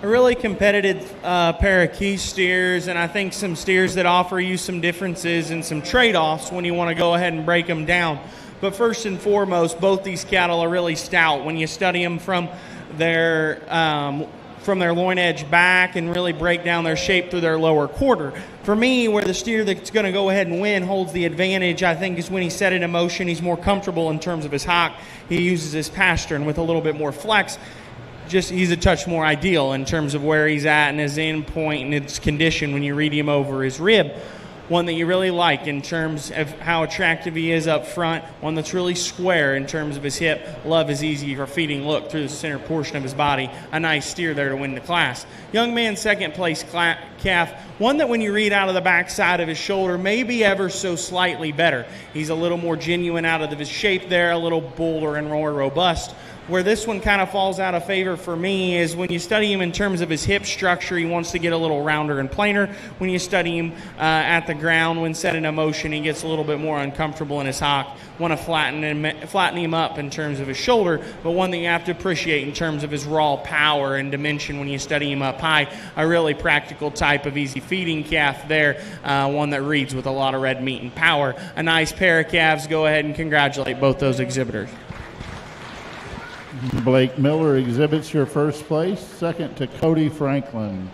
a really competitive pair of key steers, and I think some steers that offer you some differences and some trade-offs when you want to go ahead and break them down. But first and foremost, both these cattle are really stout. When you study them from their loin edge back and really break down their shape through their lower quarter. For me, where the steer that's going to go ahead and win holds the advantage, I think, is when he's set it in motion. He's more comfortable in terms of his hock. He uses his pastern with a little bit more flex. He's a touch more ideal in terms of where he's at and his end point and its condition when you read him over his rib. One that you really like in terms of how attractive he is up front. One that's really square in terms of his hip. Love his easy for feeding look through the center portion of his body. A nice steer there to win the class. Young man second place calf. One that when you read out of the backside of his shoulder may be ever so slightly better. He's a little more genuine out of his shape there. A little bolder and more robust. Where this one kind of falls out of favor for me is when you study him in terms of his hip structure, he wants to get a little rounder and plainer. When you study him at the ground, when set in motion, he gets a little bit more uncomfortable in his hock. Want to flatten him up in terms of his shoulder, but one that you have to appreciate in terms of his raw power and dimension when you study him up high. A really practical type of easy feeding calf there, one that reads with a lot of red meat and power. A nice pair of calves. Go ahead and congratulate both those exhibitors. Blake Miller exhibits your first place, second to Cody Franklin.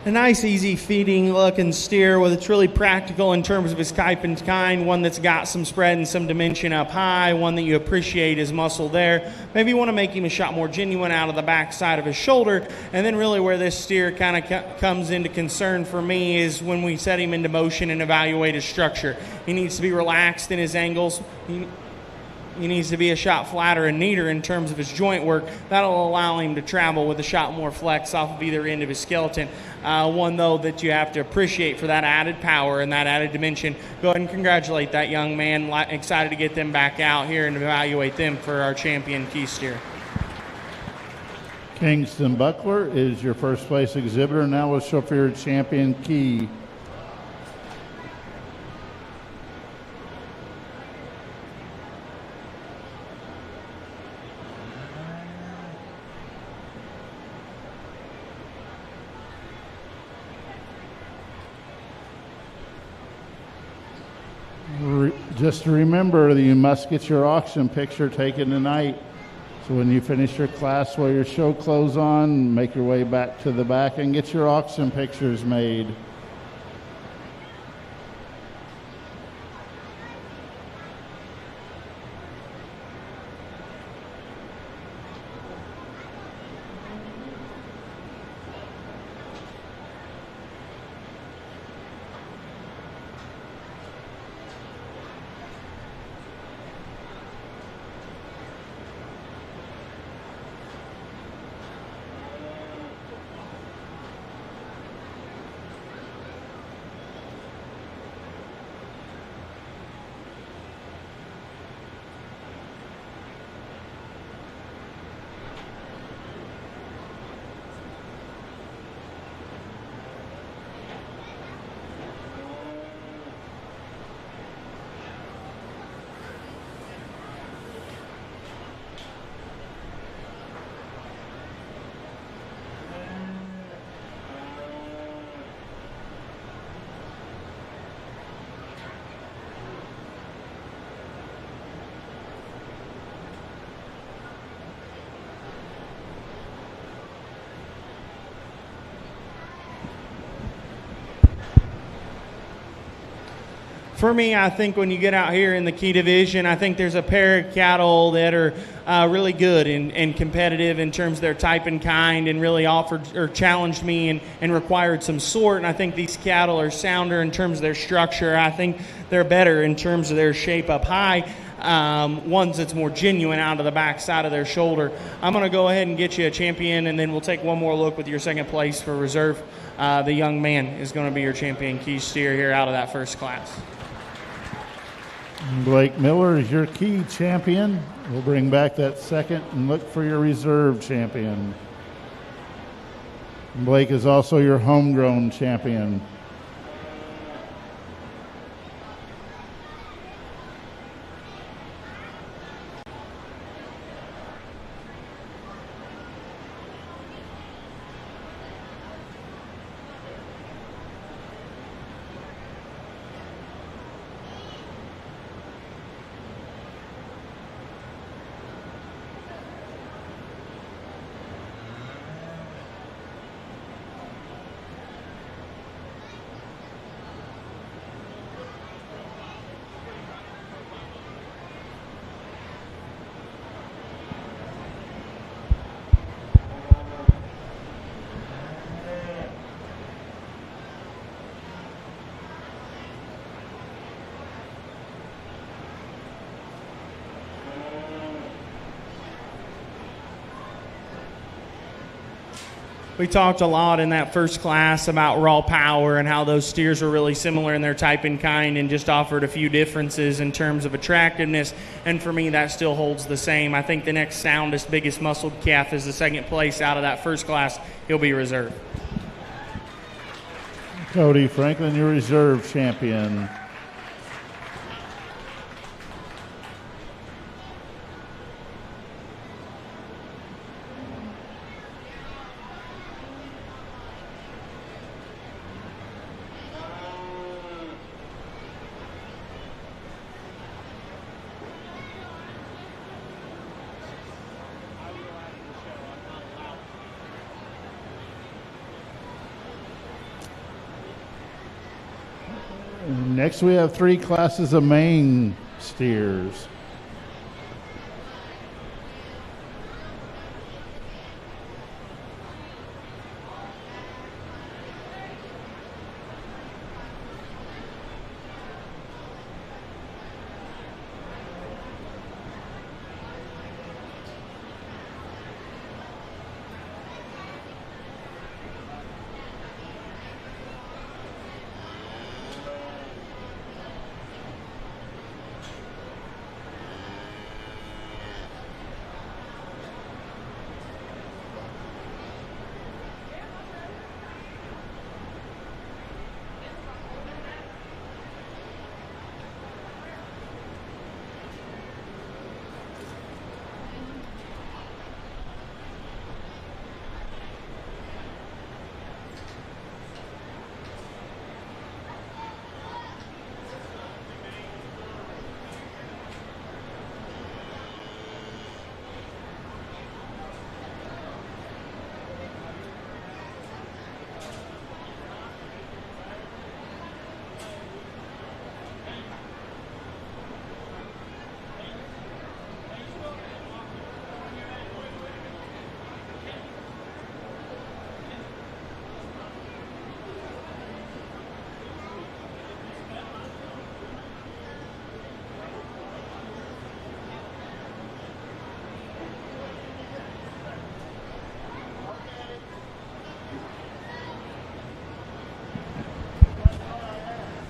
A nice, easy feeding looking steer with it's really practical in terms of his type and kind. One that's got some spread and some dimension up high. One that you appreciate his muscle there. Maybe you want to make him a shot more genuine out of the backside of his shoulder. And then really where this steer kind of comes into concern for me is when we set him into motion and evaluate his structure. He needs to be relaxed in his angles. He needs to be a shot flatter and neater in terms of his joint work. That'll allow him to travel with a shot more flex off of either end of his skeleton. One, though, that you have to appreciate for that added power and that added dimension. Go ahead and congratulate that young man. Excited to get them back out here and evaluate them for our champion key steer. Kingston Buckler is your first place exhibitor. Now we'll show for your champion key. Just remember that you must get your auction picture taken tonight. So when you finish your class, wear your show clothes on, make your way back to the back and get your auction pictures made. For me, I think when you get out here in the key division, I think there's a pair of cattle that are really good and competitive in terms of their type and kind, and really offered or challenged me and required some sort. And I think these cattle are sounder in terms of their structure. I think they're better in terms of their shape up high. Ones that's more genuine out of the back side of their shoulder. I'm going to go ahead and get you a champion, and then we'll take one more look with your second place for reserve. The young man is going to be your champion key steer here out of that first class. Blake Miller is your key champion. We'll bring back that second and look for your reserve champion. Blake is also your homegrown champion. We talked a lot in that first class about raw power and how those steers are really similar in their type and kind, and just offered a few differences in terms of attractiveness. And for me, that still holds the same. I think the next soundest, biggest muscled calf is the second place out of that first class. He'll be reserved. Cody Franklin, your reserve champion. Next, we have three classes of main steers.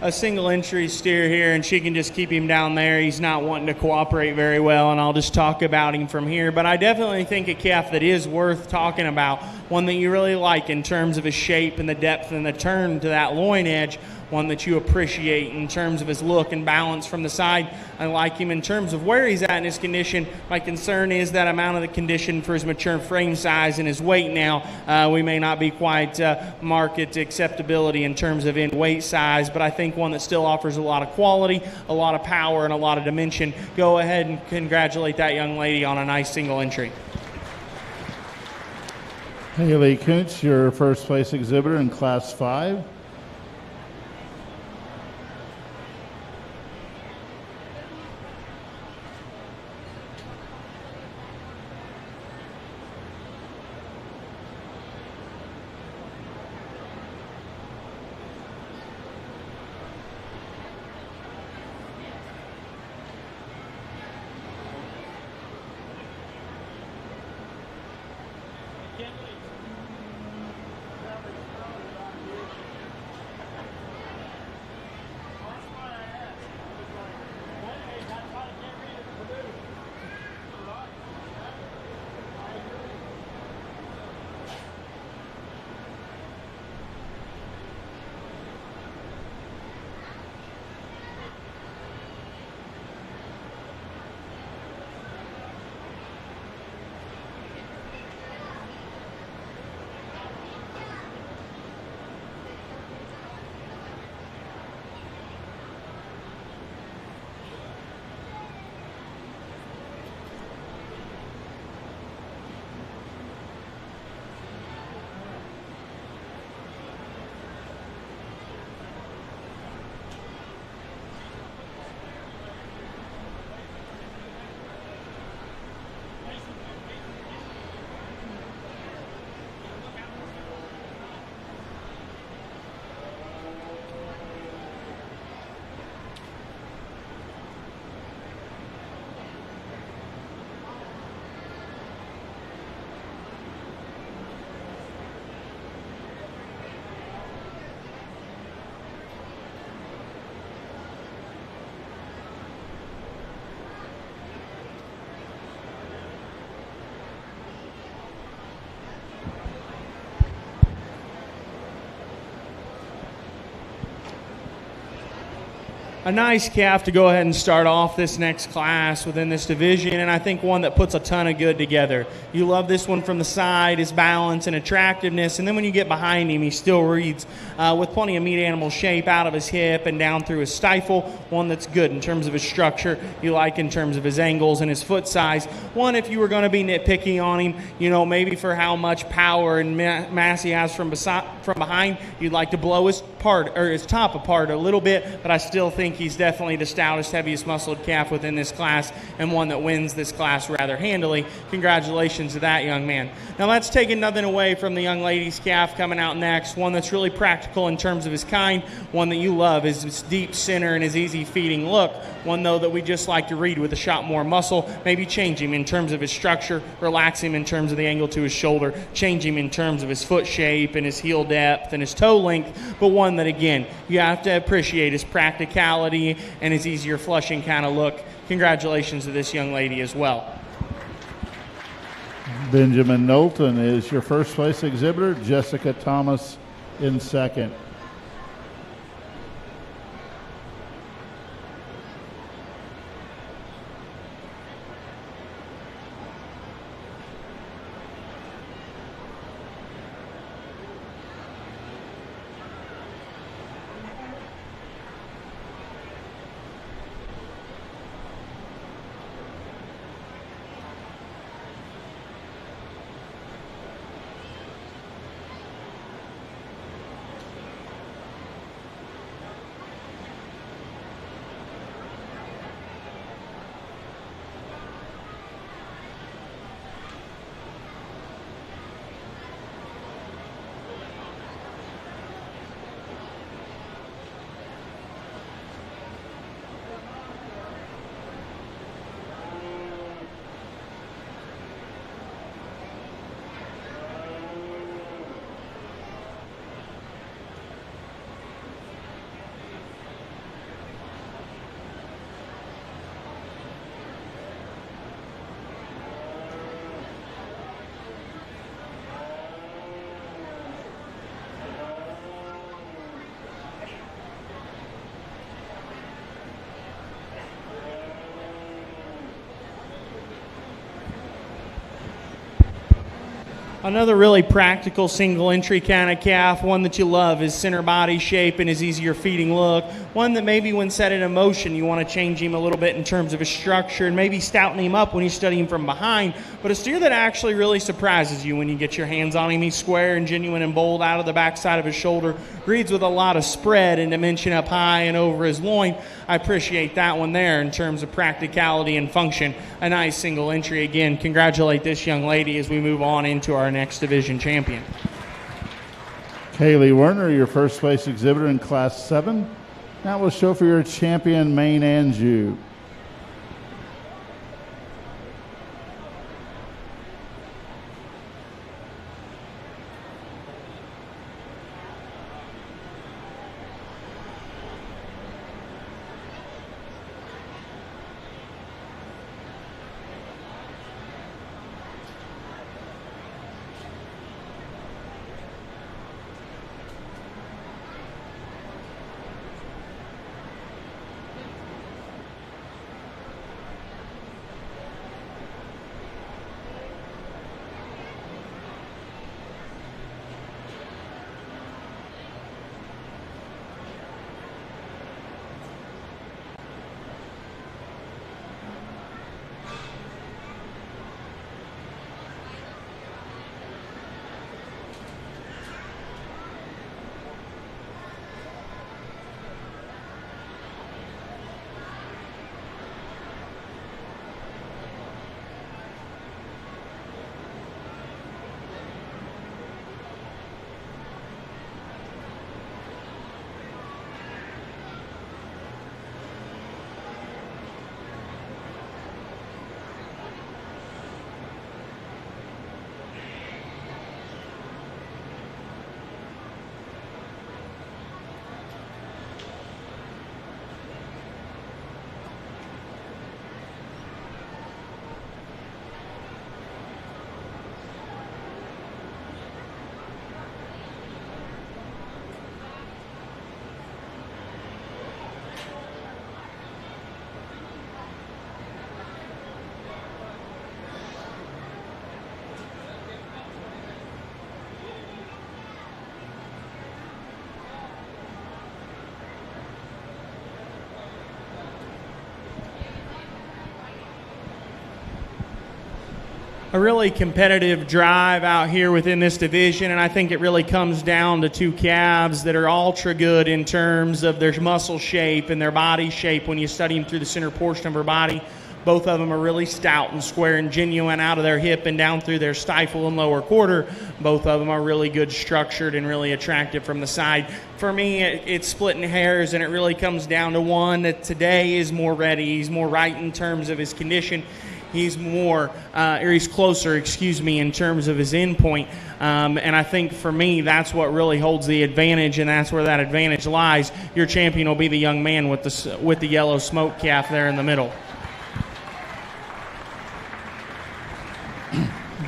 A single entry steer here, and she can just keep him down there. He's not wanting to cooperate very well, and I'll just talk about him from here. But I definitely think a calf that is worth talking about, one that you really like in terms of his shape and the depth and the turn to that loin edge, one that you appreciate in terms of his look and balance from the side. I like him in terms of where he's at in his condition. My concern is that amount of the condition for his mature frame size and his weight now. We may not be quite market acceptability in terms of in weight size, but I think one that still offers a lot of quality, a lot of power, and a lot of dimension. Go ahead and congratulate that young lady on a nice single entry. Haley Kuntz, your first place exhibitor in Class 5. A nice calf to go ahead and start off this next class within this division, and I think one that puts a ton of good together. You love this one from the side, his balance and attractiveness, and then when you get behind him, he still reads with plenty of meat animal shape out of his hip and down through his stifle. One that's good in terms of his structure, you like in terms of his angles and his foot size. One, if you were going to be nitpicky on him, you know, maybe for how much power and mass he has from behind, you'd like to blow his top apart a little bit, but I still think he's definitely the stoutest, heaviest muscled calf within this class, and one that wins this class rather handily. Congratulations to that young man. Now let's take nothing away from the young lady's calf coming out next. One that's really practical in terms of his kind. One that you love is his deep center and his easy feeding look. One, though, that we just like to read with a shot more muscle. Maybe change him in terms of his structure, relax him in terms of the angle to his shoulder, change him in terms of his foot shape and his heel depth and his toe length. But one that, again, you have to appreciate his practicality and his easier flushing kind of look. Congratulations to this young lady as well. Benjamin Knowlton is your first place exhibitor. Jessica Thomas in second. Another really practical single entry kind of calf, one that you love, his center body shape and his easier feeding look. One that maybe when set in motion, you want to change him a little bit in terms of his structure and maybe stouten him up when you study him from behind. But a steer that actually really surprises you when you get your hands on him. He's square and genuine and bold out of the backside of his shoulder. Reads with a lot of spread and dimension up high and over his loin. I appreciate that one there in terms of practicality and function. A nice single entry again. Congratulate this young lady as we move on into our next division champion. Kaylee Werner, your first place exhibitor in Class 7. That will show for your champion, Maine Anjou. a really competitive drive out here within this division, and I think it really comes down to two calves that are ultra good in terms of their muscle shape and their body shape when you study them through the center portion of her body. Both of them are really stout and square and genuine out of their hip and down through their stifle and lower quarter. Both of them are really good structured and really attractive from the side. For me, it's splitting hairs, and it really comes down to one that today is more ready. He's more right in terms of his condition. He's closer, in terms of his endpoint. And I think for me, that's what really holds the advantage, and that's where that advantage lies. Your champion will be the young man with the yellow smoke calf there in the middle.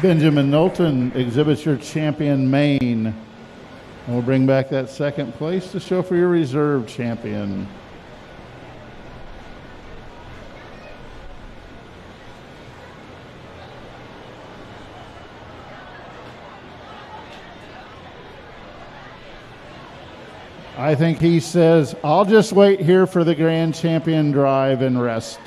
Benjamin Knowlton exhibits your champion mane. And we'll bring back that second place to show for your reserve champion. I think he says, I'll just wait here for the grand champion drive and rest.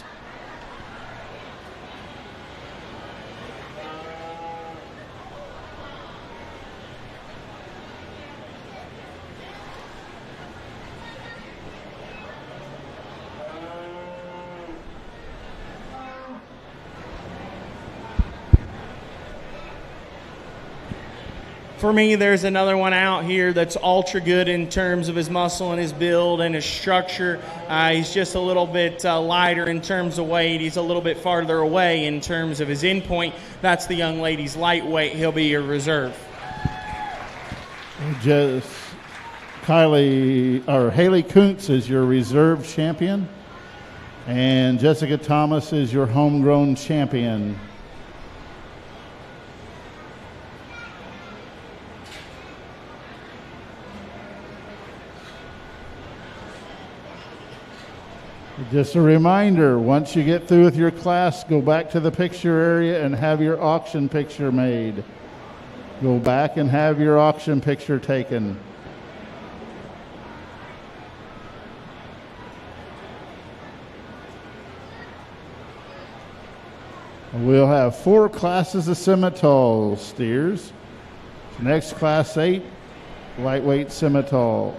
For me, there's another one out here that's ultra good in terms of his muscle and his build and his structure. He's just a little bit lighter in terms of weight. He's a little bit farther away in terms of his endpoint. That's the young lady's lightweight. He'll be your reserve. Haley Kuntz is your reserve champion, and Jessica Thomas is your homegrown champion. Just a reminder, once you get through with your class, go back to the picture area and have your auction picture made. Go back and have your auction picture taken. We'll have 4 classes of Simmental steers. Next, Class 8, lightweight Simmental.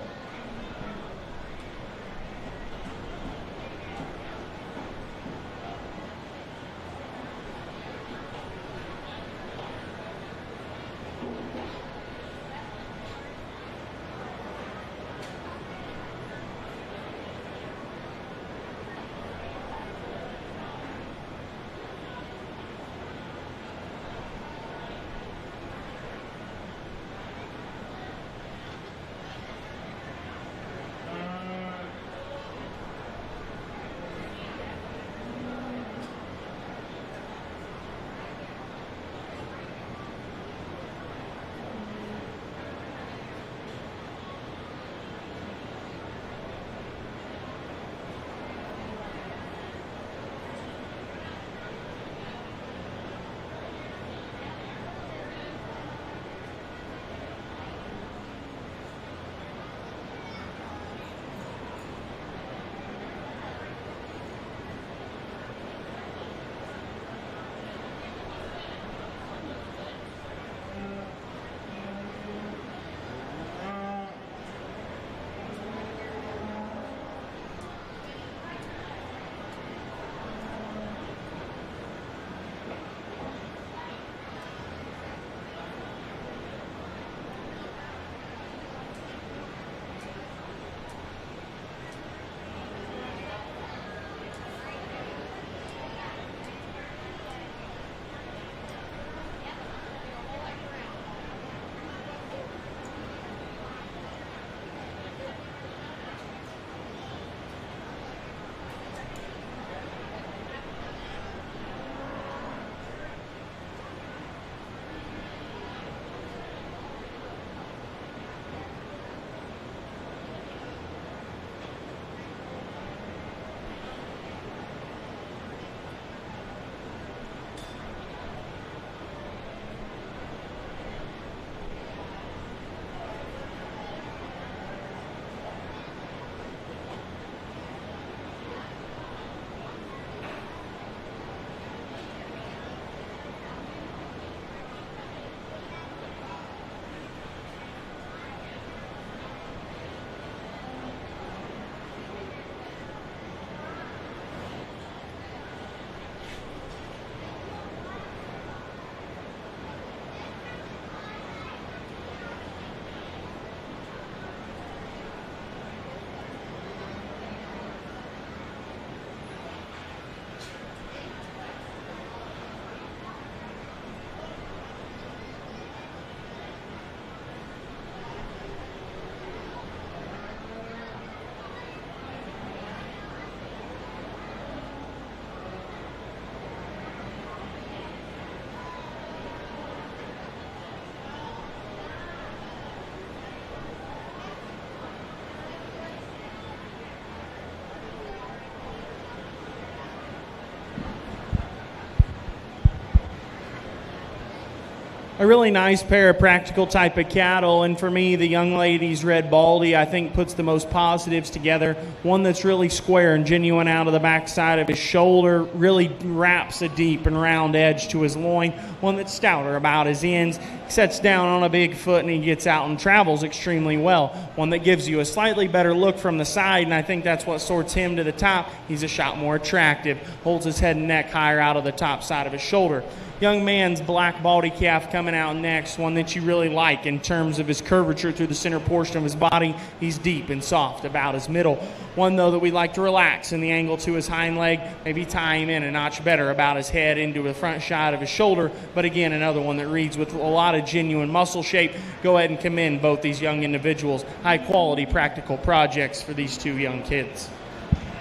a really nice pair of practical type of cattle, and for me, the young lady's red baldy, I think, puts the most positives together. One that's really square and genuine out of the backside of his shoulder, really wraps a deep and round edge to his loin. One that's stouter about his ends, sets down on a big foot, and he gets out and travels extremely well. One that gives you a slightly better look from the side, and I think that's what sorts him to the top. He's a shot more attractive, holds his head and neck higher out of the top side of his shoulder. Young man's black baldy calf coming out next, one that you really like in terms of his curvature through the center portion of his body. He's deep and soft about his middle. One, though, that we like to relax in the angle to his hind leg, maybe tie him in a notch better about his head into the front side of his shoulder. But again, another one that reads with a lot of genuine muscle shape. Go ahead and commend both these young individuals. High-quality practical projects for these two young kids.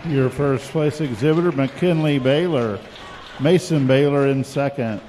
Your first place exhibitor, McKinley Baylor. Mason Baylor in second.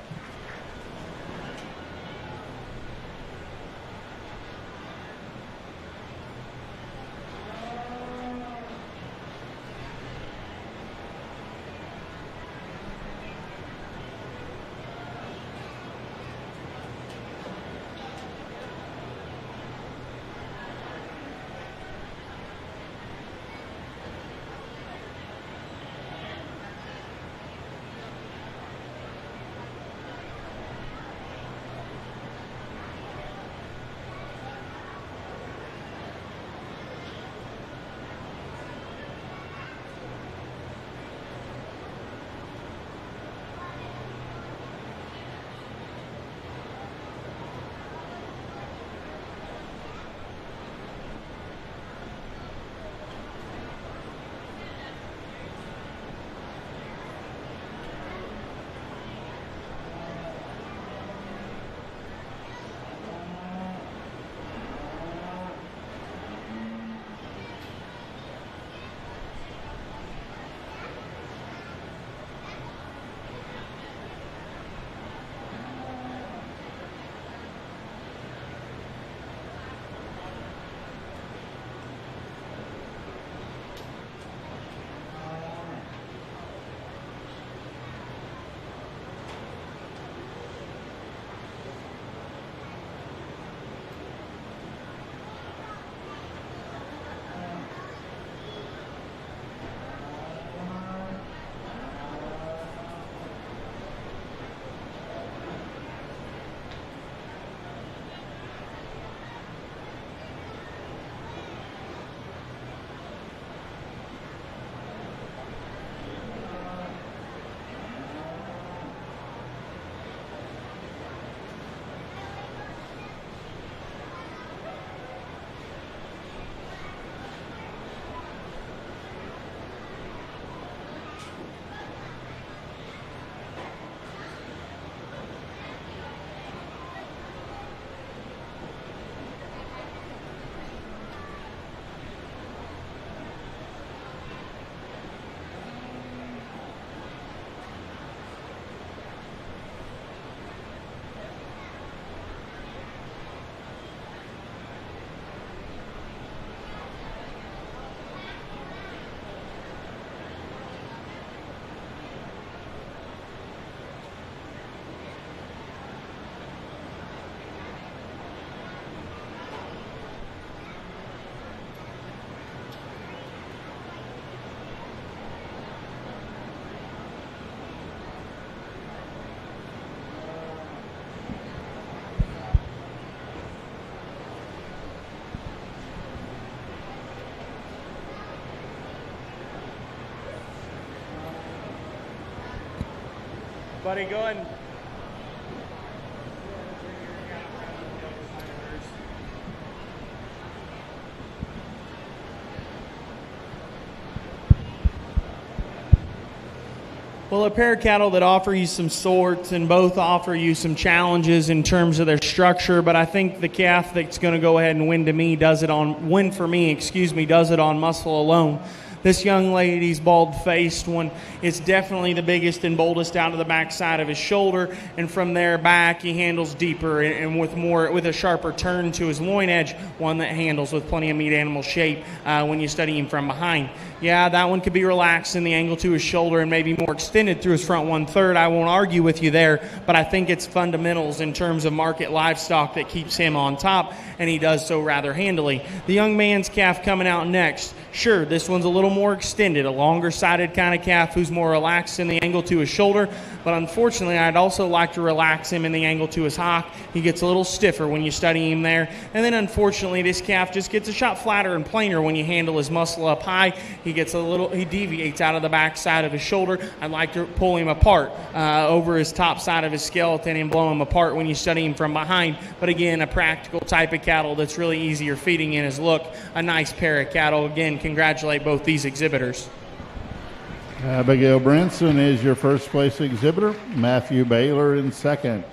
Buddy, go ahead. Well, a pair of cattle that offer you some sorts and both offer you some challenges in terms of their structure, but I think the calf that's going to go ahead and win for me, does it on muscle alone. This young lady's bald-faced one is definitely the biggest and boldest out of the back side of his shoulder, and from there back he handles deeper and with a sharper turn to his loin edge, one that handles with plenty of meat animal shape when you study him from behind. Yeah, that one could be relaxed in the angle to his shoulder and maybe more extended through his front 1/3. I won't argue with you there, but I think it's fundamentals in terms of market livestock that keeps him on top, and he does so rather handily. The young man's calf coming out next. Sure, this one's a little more extended, a longer-sided kind of calf who's more relaxed in the angle to his shoulder, but unfortunately I'd also like to relax him in the angle to his hock. He gets a little stiffer when you study him there, and then unfortunately this calf just gets a shot flatter and plainer when you handle his muscle up high. He deviates out of the back side of his shoulder. I'd like to pull him apart over his top side of his skeleton and blow him apart when you study him from behind, but again, a practical type of cattle that's really easier feeding in his look. A nice pair of cattle. Again, congratulate both these exhibitors. Abigail Branson is your first place exhibitor. Matthew Baylor in second.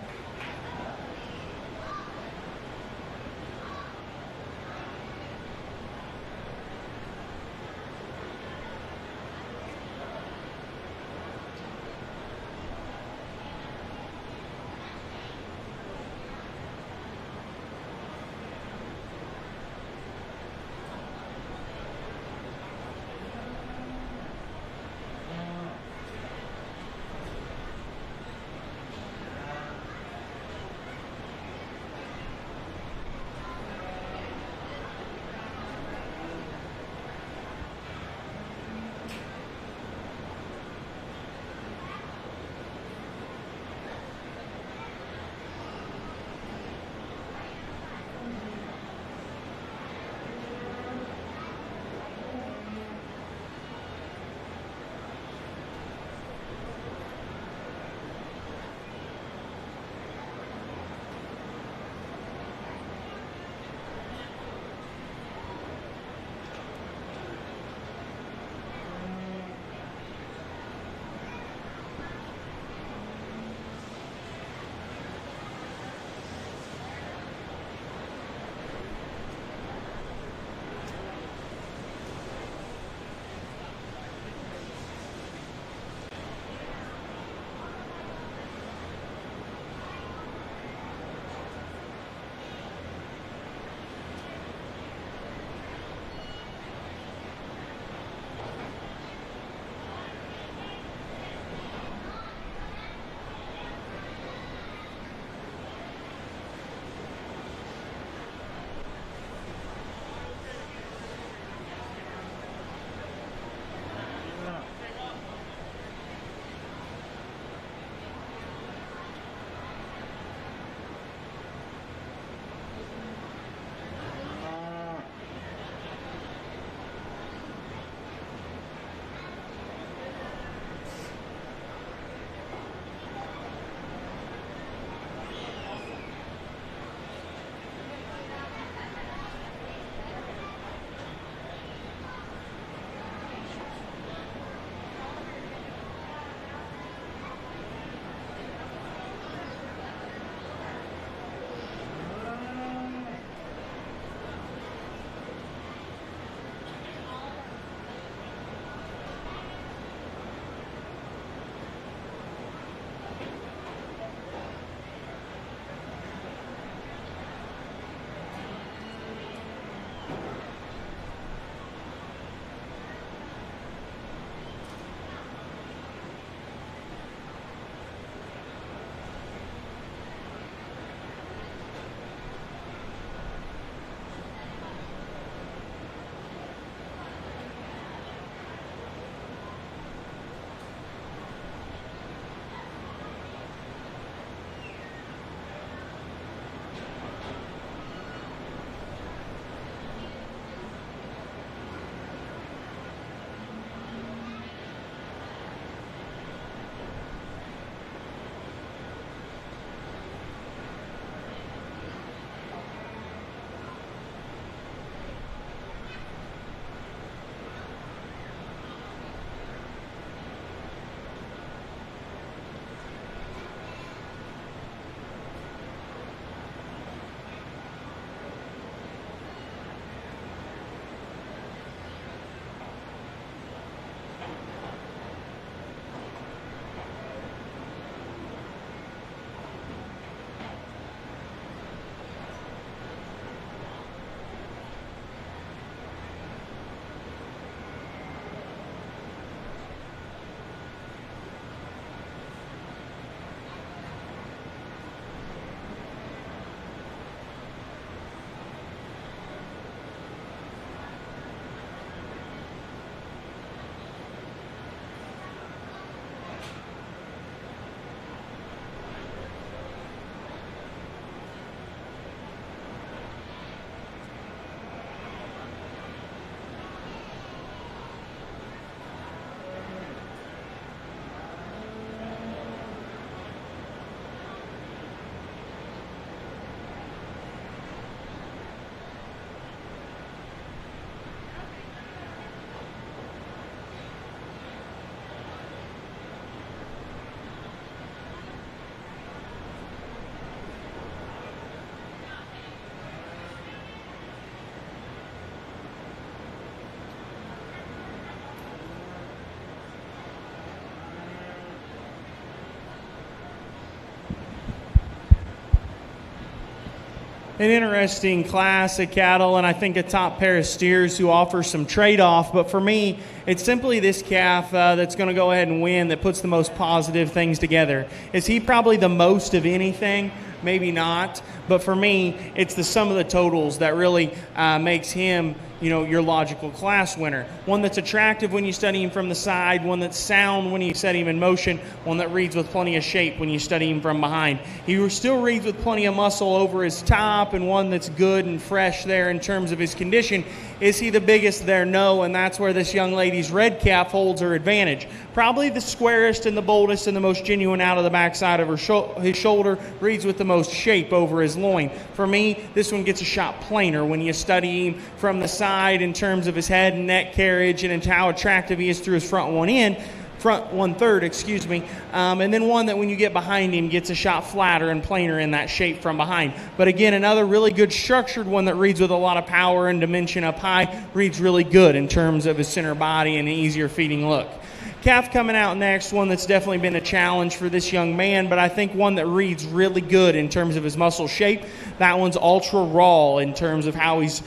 an interesting class of cattle, and I think a top pair of steers who offer some trade-off. But for me, it's simply this calf that's going to go ahead and win, that puts the most positive things together. Is he probably the most of anything? Maybe not. But for me, it's the sum of the totals that really makes him, your logical class winner. One that's attractive when you study him from the side, one that's sound when you study him in motion, one that reads with plenty of shape when you study him from behind. He still reads with plenty of muscle over his top, and one that's good and fresh there in terms of his condition. Is he the biggest there? No, and that's where this young lady's red calf holds her advantage. Probably the squarest and the boldest and the most genuine out of the backside of his shoulder, reads with the most shape over his loin. For me, this one gets a shot plainer when you study him from the side in terms of his head and neck carriage and how attractive he is through his front one third, and then one that when you get behind him gets a shot flatter and plainer in that shape from behind. But again, another really good structured one that reads with a lot of power and dimension up high, reads really good in terms of his center body and an easier feeding look. Calf coming out next, one that's definitely been a challenge for this young man, but I think one that reads really good in terms of his muscle shape. That one's ultra raw in terms of how he's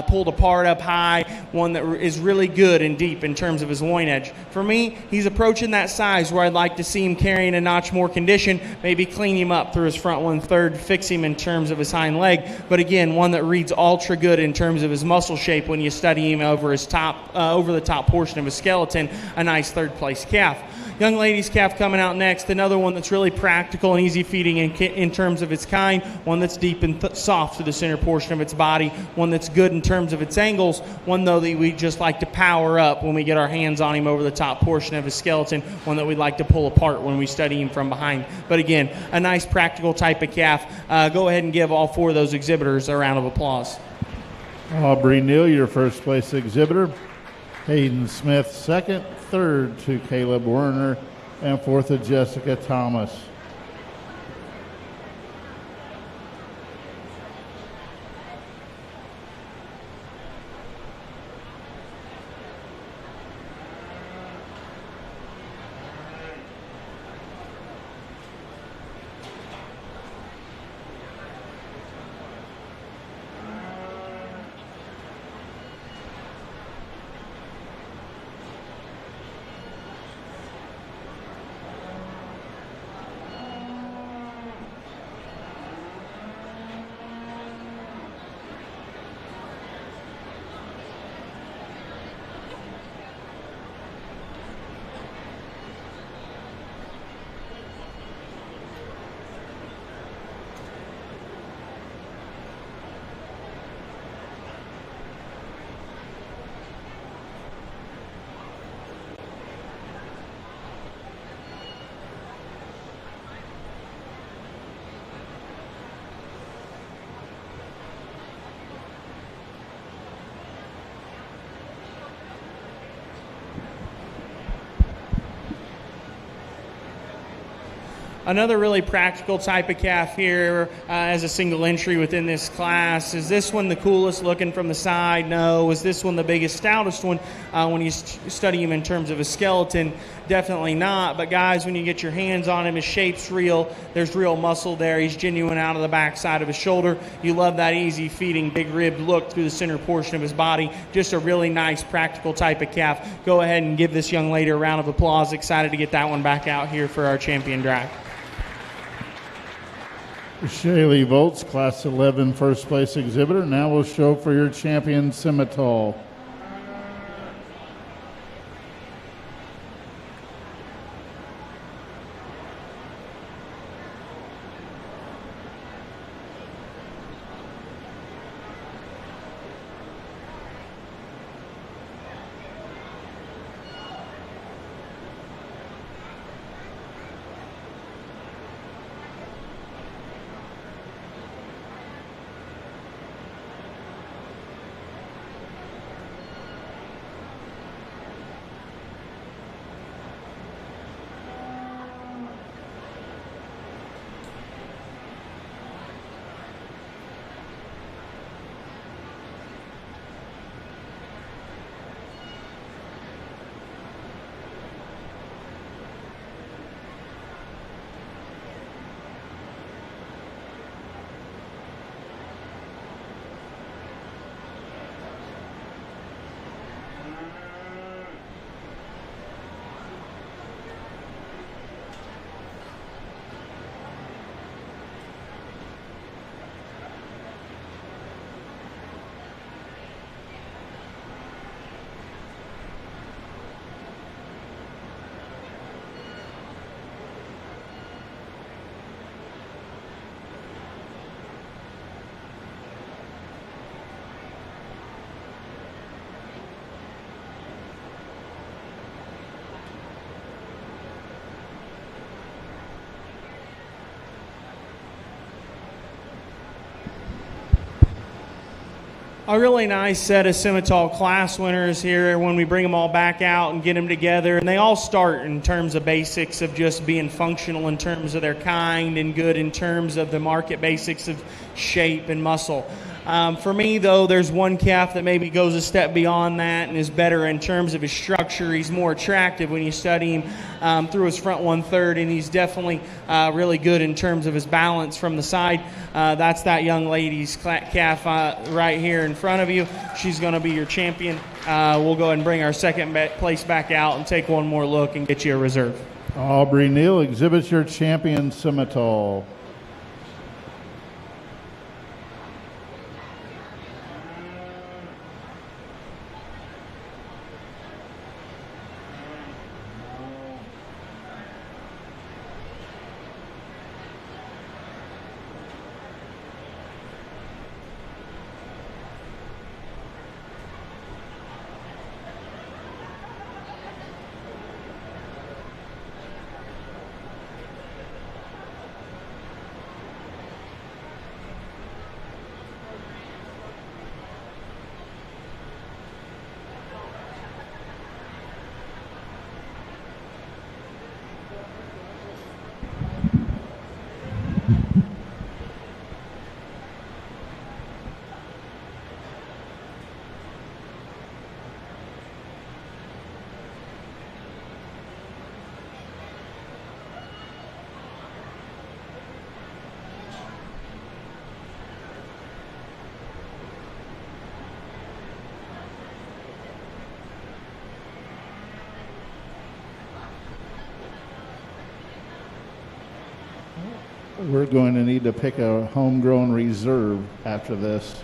pulled apart up high, one that is really good and deep in terms of his loin edge. For me, he's approaching that size where I'd like to see him carrying a notch more condition, maybe clean him up through his front 1/3, fix him in terms of his hind leg, but again, one that reads ultra good in terms of his muscle shape when you study him over his over the top portion of his skeleton, a nice third-place calf. Young lady's calf coming out next, another one that's really practical and easy feeding in terms of its kind, one that's deep and soft to the center portion of its body, one that's good in terms of its angles, one though that we just like to power up when we get our hands on him over the top portion of his skeleton, one that we'd like to pull apart when we study him from behind. But again, a nice practical type of calf. Go ahead and give all four of those exhibitors a round of applause. Aubrey Neal, your first place exhibitor. Hayden Smith, second. Third to Caleb Werner, and fourth to Jessica Thomas. Another really practical type of calf here as a single entry within this class. Is this one the coolest looking from the side? No. Is this one the biggest, stoutest one when you study him in terms of a skeleton? Definitely not. But guys, when you get your hands on him, his shape's real. There's real muscle there. He's genuine out of the back side of his shoulder. You love that easy feeding, big ribbed look through the center portion of his body. Just a really nice practical type of calf. Go ahead and give this young lady a round of applause. Excited to get that one back out here for our champion drag. Shaylee Volts, Class 11 first place exhibitor. Now we'll show for your champion Simmental. A really nice set of Simmental class winners here when we bring them all back out and get them together. And they all start in terms of basics of just being functional in terms of their kind and good in terms of the market basics of shape and muscle. For me, though, there's one calf that maybe goes a step beyond that and is better in terms of his structure. He's more attractive when you study him through his front 1/3, and he's definitely really good in terms of his balance from the side. That's that young lady's calf right here in front of you. She's going to be your champion. We'll go ahead and bring our second place back out and take one more look and get you a reserve. Aubrey Neal exhibits your champion Simmental. We're going to need to pick a homegrown reserve after this.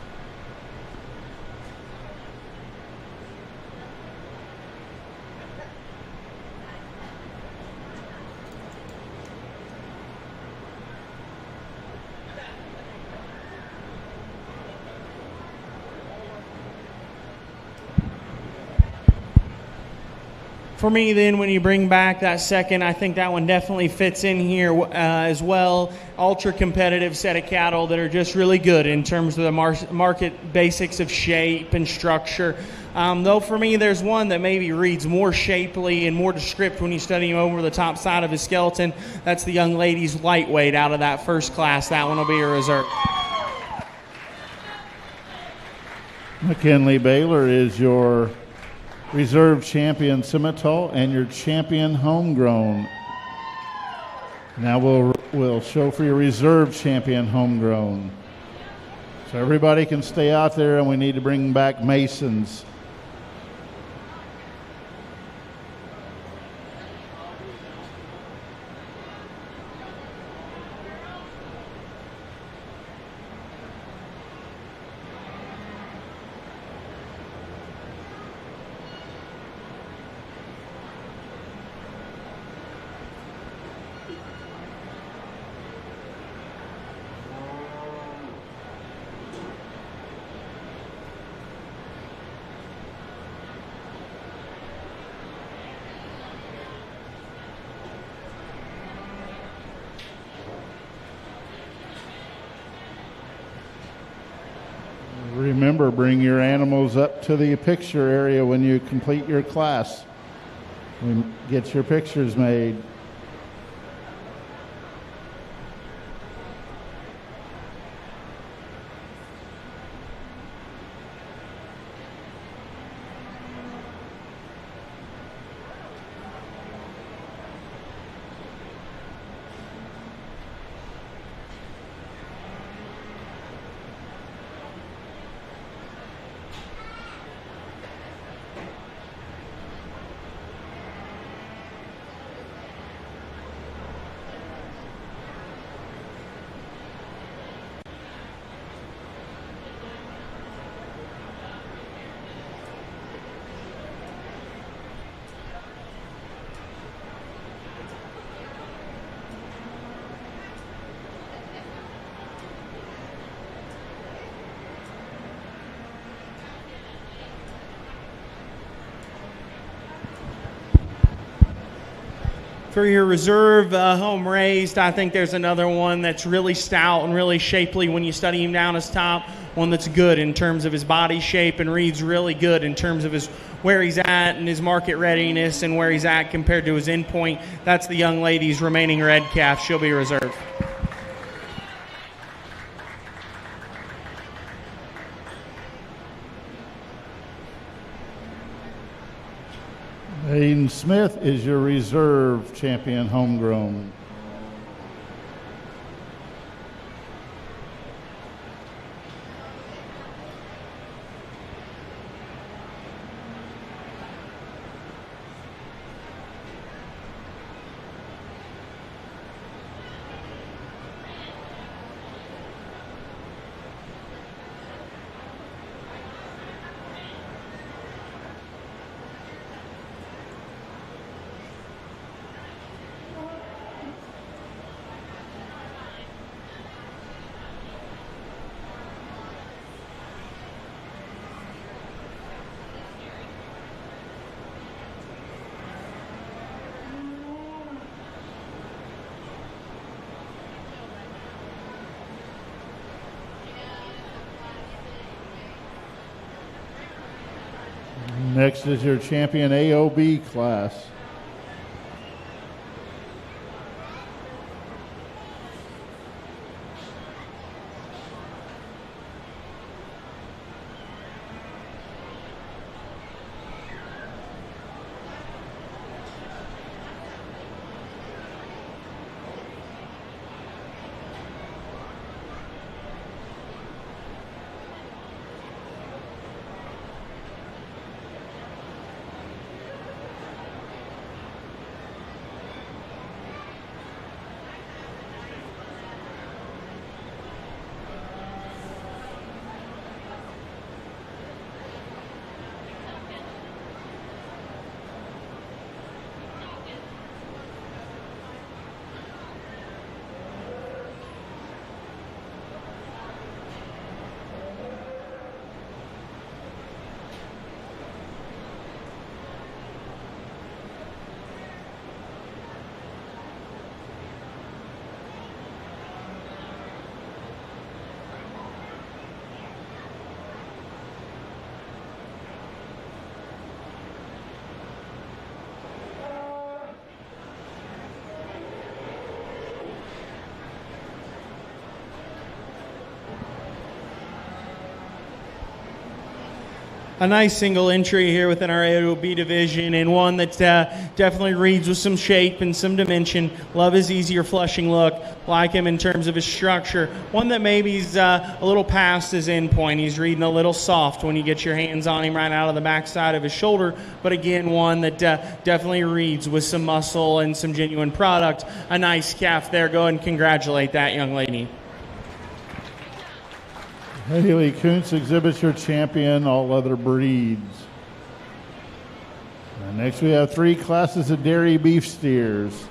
For me, then, when you bring back that second, I think that one definitely fits in here as well. Ultra competitive set of cattle that are just really good in terms of the market basics of shape and structure. Though for me, there's one that maybe reads more shapely and more descript when you study him over the top side of his skeleton. That's the young lady's lightweight out of that first class. That one will be a reserve. McKinley Baylor is your reserve champion Simmental and your champion homegrown. Now we'll show for your reserve champion homegrown. So everybody can stay out there, and we need to bring back Masons. Remember, bring your animals up to the picture area when you complete your class. Get your pictures made. For your reserve home raised, I think there's another one that's really stout and really shapely when you study him down his top. One that's good in terms of his body shape and reads really good in terms of his where he's at and his market readiness and where he's at compared to his endpoint. That's the young lady's remaining red calf. She'll be reserved. Hayden Smith is your reserve champion homegrown. Next is your champion AOB class. A nice single entry here within our AOB division, and one that definitely reads with some shape and some dimension. Love his easier flushing look. Like him in terms of his structure. One that maybe is a little past his endpoint. He's reading a little soft when you get your hands on him right out of the backside of his shoulder. But again, one that definitely reads with some muscle and some genuine product. A nice calf there. Go ahead and congratulate that young lady. Haley Kuntz exhibits your champion, all other breeds. And next we have 3 classes of dairy beef steers.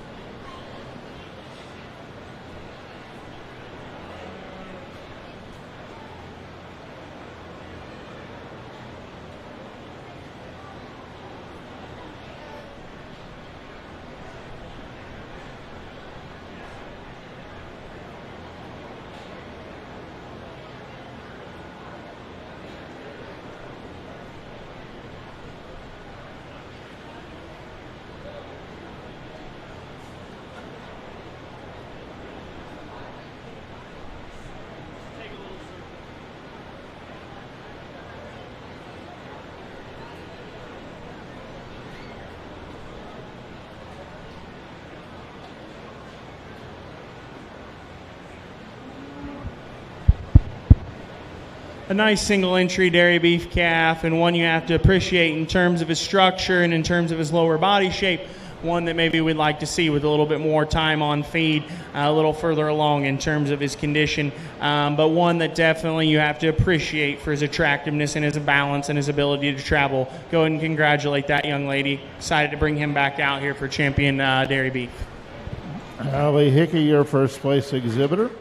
A nice single entry dairy beef calf, and one you have to appreciate in terms of his structure and in terms of his lower body shape. One that maybe we'd like to see with a little bit more time on feed, a little further along in terms of his condition, but one that definitely you have to appreciate for his attractiveness and his balance and his ability to travel. Go ahead and congratulate that young lady. Excited to bring him back out here for champion dairy beef. Allie Hickey, your first place exhibitor.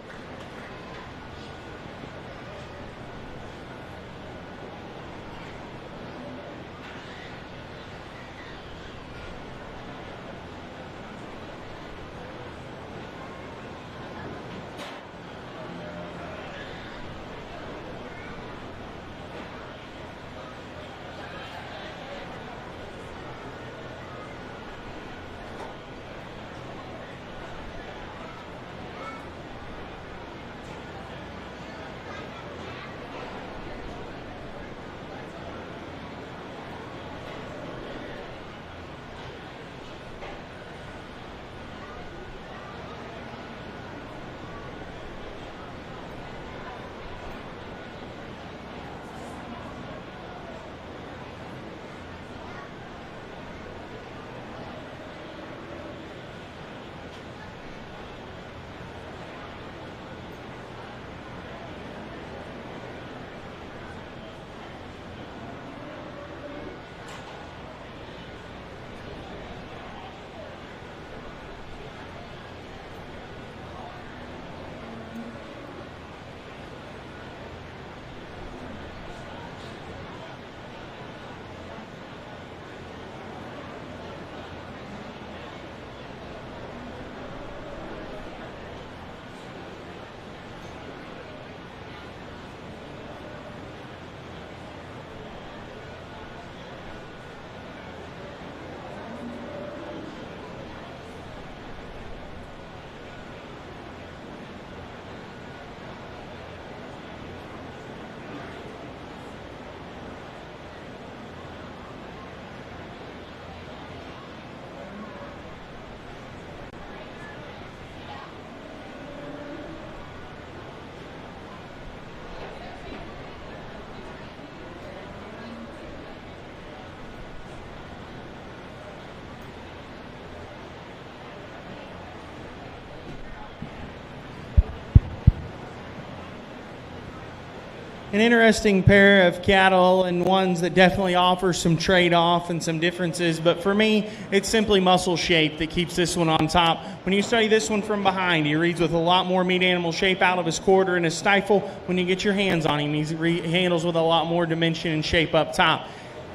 An interesting pair of cattle, and ones that definitely offer some trade-off and some differences, but for me, it's simply muscle shape that keeps this one on top. When you study this one from behind, he reads with a lot more meat animal shape out of his quarter and his stifle. When you get your hands on him, he handles with a lot more dimension and shape up top.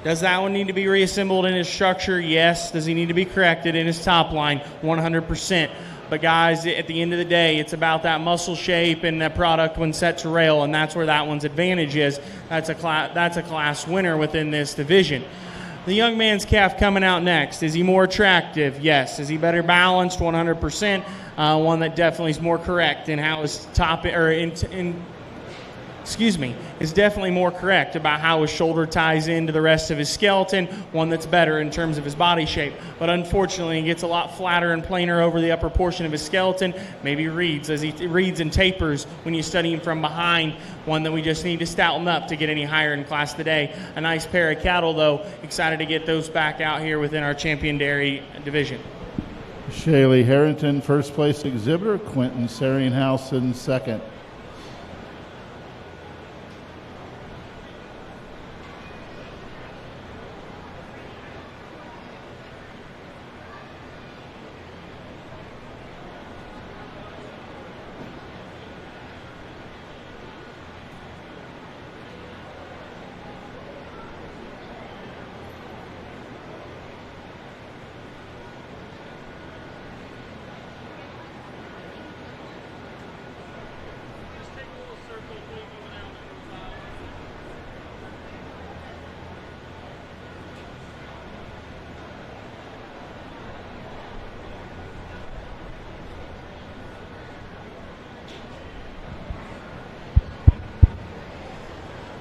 Does that one need to be reassembled in his structure? Yes. Does he need to be corrected in his top line? 100%. But guys, at the end of the day, it's about that muscle shape and that product when set to rail, and that's where that one's advantage is. That's a class winner within this division. The young man's calf coming out next. Is he more attractive? Yes. Is he better balanced? 100%. One that definitely is more correct in how his is definitely more correct about how his shoulder ties into the rest of his skeleton, one that's better in terms of his body shape. But unfortunately, he gets a lot flatter and plainer over the upper portion of his skeleton. Maybe reads as he reads and tapers when you study him from behind, one that we just need to stouten up to get any higher in class today. A nice pair of cattle, though. Excited to get those back out here within our champion dairy division. Shaylee Harrington, first place exhibitor. Quentin Saringhausen, second.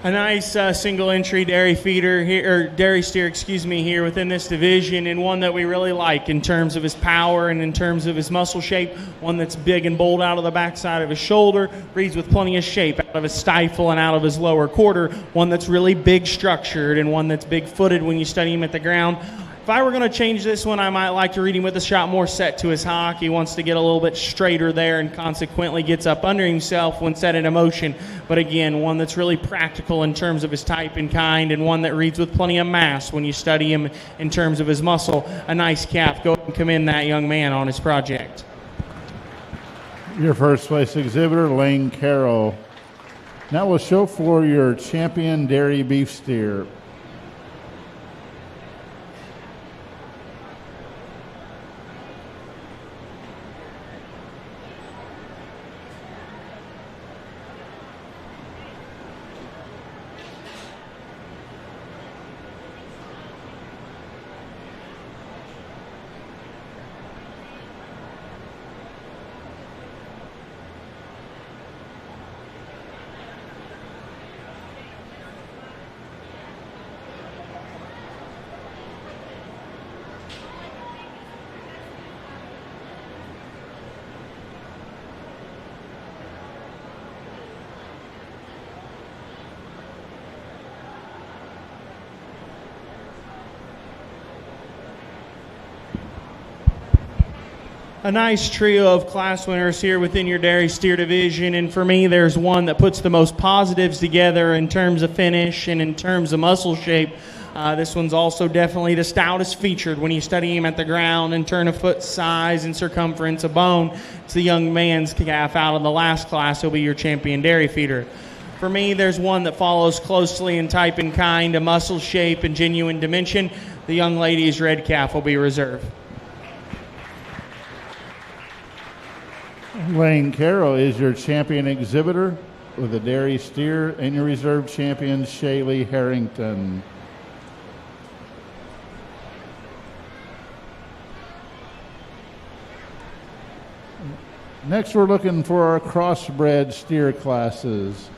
A nice single entry dairy feeder here, or dairy steer, here within this division, and one that we really like in terms of his power and in terms of his muscle shape. One that's big and bold out of the backside of his shoulder, reads with plenty of shape out of his stifle and out of his lower quarter. One that's really big structured and one that's big footed when you study him at the ground. If I were going to change this one, I might like to read him with a shot more set to his hock. He wants to get a little bit straighter there and consequently gets up under himself when set in motion. But again, one that's really practical in terms of his type and kind, and one that reads with plenty of mass when you study him in terms of his muscle. A nice calf. Go ahead and commend that young man on his project. Your first place exhibitor, Lane Carroll. Now we'll show for your champion dairy beef steer. A nice trio of class winners here within your dairy steer division, and for me there's one that puts the most positives together in terms of finish and in terms of muscle shape. This one's also definitely the stoutest featured when you study him at the ground and turn a foot size and circumference of bone. It's the young man's calf out of the last class. He'll be your champion dairy feeder. For me, there's one that follows closely in type and kind, a muscle shape and genuine dimension. The young lady's red calf will be reserved. Lane Carroll is your champion exhibitor with the dairy steer, and your reserve champion, Shaylee Harrington. Next, we're looking for our crossbred steer classes.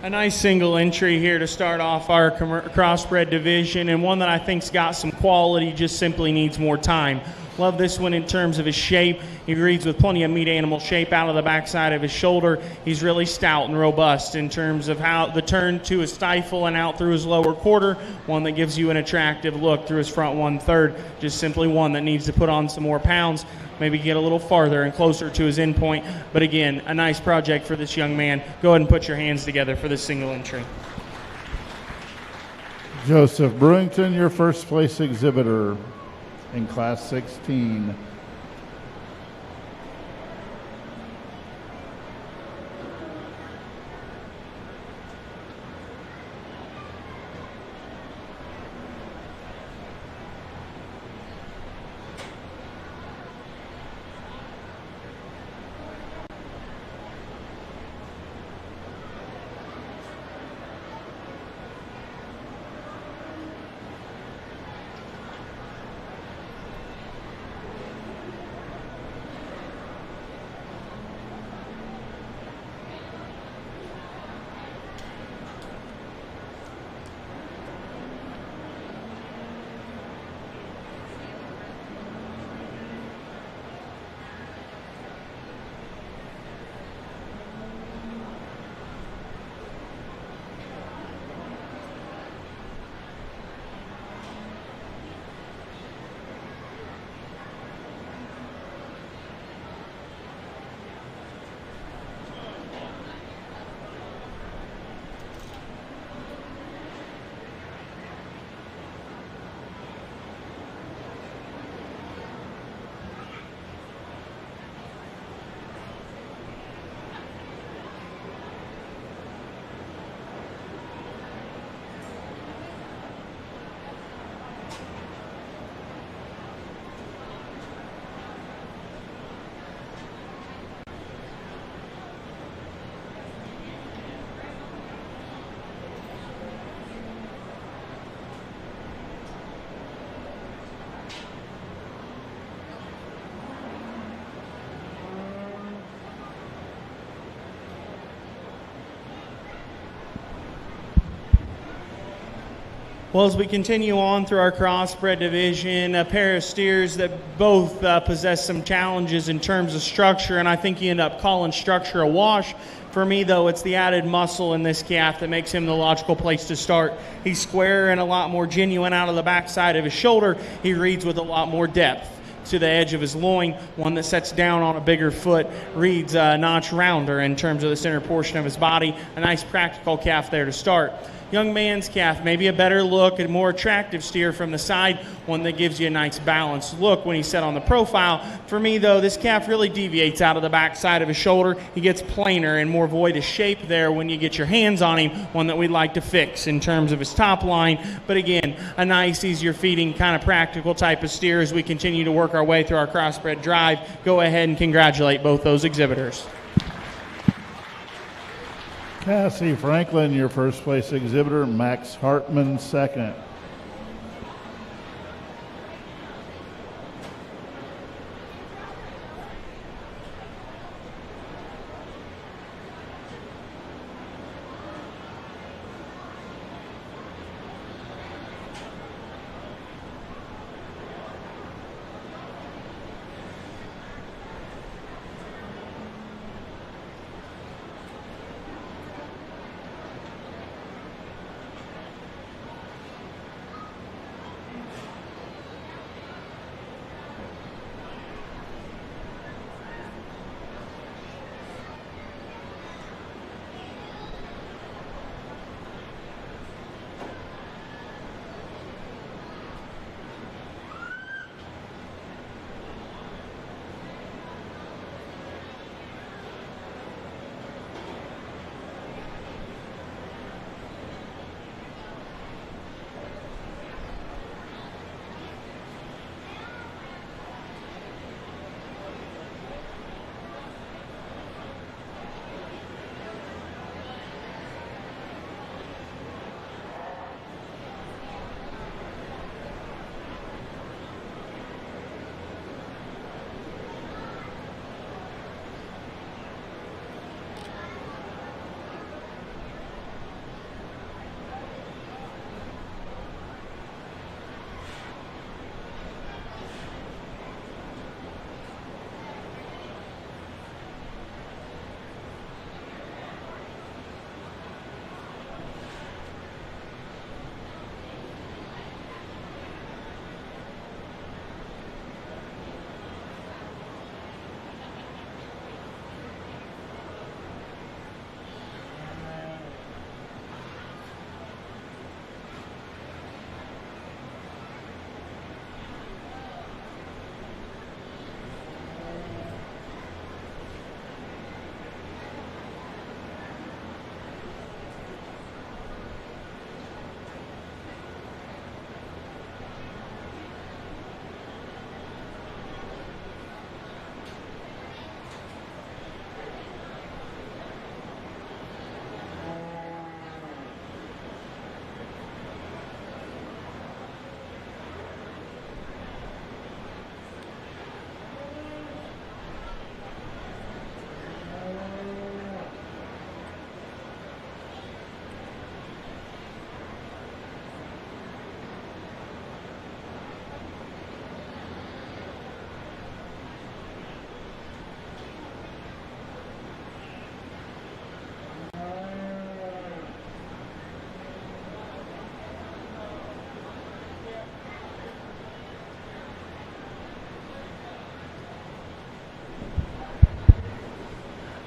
A nice single entry here to start off our crossbred division, and one that I think's got some quality, just simply needs more time. Love this one in terms of his shape. He reads with plenty of meat animal shape out of the backside of his shoulder. He's really stout and robust in terms of how the turn to his stifle and out through his lower quarter. One that gives you an attractive look through his front 1/3. Just simply one that needs to put on some more pounds, maybe get a little farther and closer to his end point. But again, a nice project for this young man. Go ahead and put your hands together for this single entry. Joseph Brewington, your first place exhibitor in Class 16. Well, as we continue on through our crossbred division, a pair of steers that both possess some challenges in terms of structure, and I think you end up calling structure a wash. For me, though, it's the added muscle in this calf that makes him the logical place to start. He's square and a lot more genuine out of the backside of his shoulder. He reads with a lot more depth to the edge of his loin, one that sets down on a bigger foot, reads a notch rounder in terms of the center portion of his body. A nice practical calf there to start. Young man's calf, maybe a better look and more attractive steer from the side, one that gives you a nice balanced look when he's set on the profile. For me, though, this calf really deviates out of the backside of his shoulder. He gets plainer and more void of shape there when you get your hands on him, one that we'd like to fix in terms of his top line. But again, a nice, easier feeding, kind of practical type of steer as we continue to work our way through our crossbred drive. Go ahead and congratulate both those exhibitors. Cassie Franklin, your first place exhibitor. Max Hartman, second.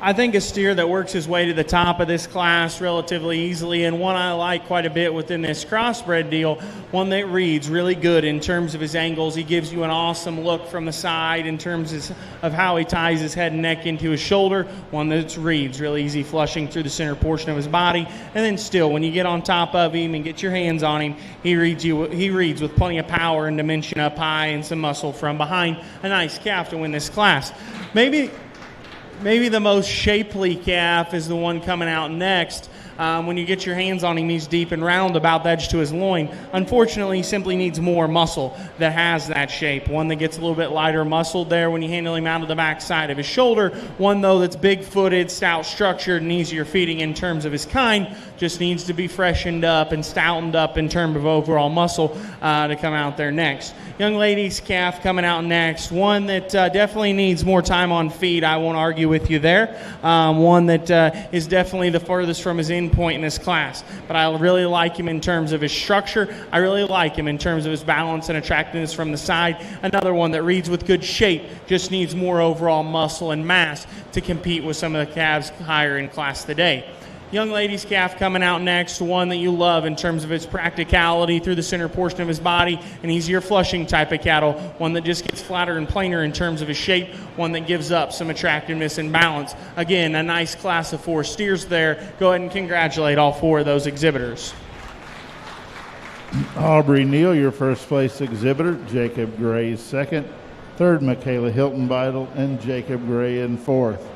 I think a steer that works his way to the top of this class relatively easily, and one I like quite a bit within this crossbred deal, one that reads really good in terms of his angles. He gives you an awesome look from the side in terms of how he ties his head and neck into his shoulder, one that reads really easy flushing through the center portion of his body, and then still, when you get on top of him and get your hands on him, he reads with plenty of power and dimension up high and some muscle from behind. A nice calf to win this class. Maybe the most shapely calf is the one coming out next. When you get your hands on him, he's deep and round about the edge to his loin. Unfortunately, he simply needs more muscle that has that shape. One that gets a little bit lighter muscled there when you handle him out of the back side of his shoulder. One, though, that's big-footed, stout-structured, and easier feeding in terms of his kind. Just needs to be freshened up and stoutened up in terms of overall muscle to come out there next. Young lady's calf coming out next. One that definitely needs more time on feed. I won't argue with you there. One that is definitely the furthest from his end point in this class. But I really like him in terms of his structure. I really like him in terms of his balance and attractiveness from the side. Another one that reads with good shape, just needs more overall muscle and mass to compete with some of the calves higher in class today. Young lady's calf coming out next, one that you love in terms of its practicality through the center portion of his body, an easier flushing type of cattle, one that just gets flatter and plainer in terms of his shape, one that gives up some attractiveness and balance. Again, a nice class of 4 steers there. Go ahead and congratulate all 4 of those exhibitors. Aubrey Neal, your first place exhibitor. Jacob Gray second. Third, Michaela Hilton Beidel, and Jacob Gray in fourth.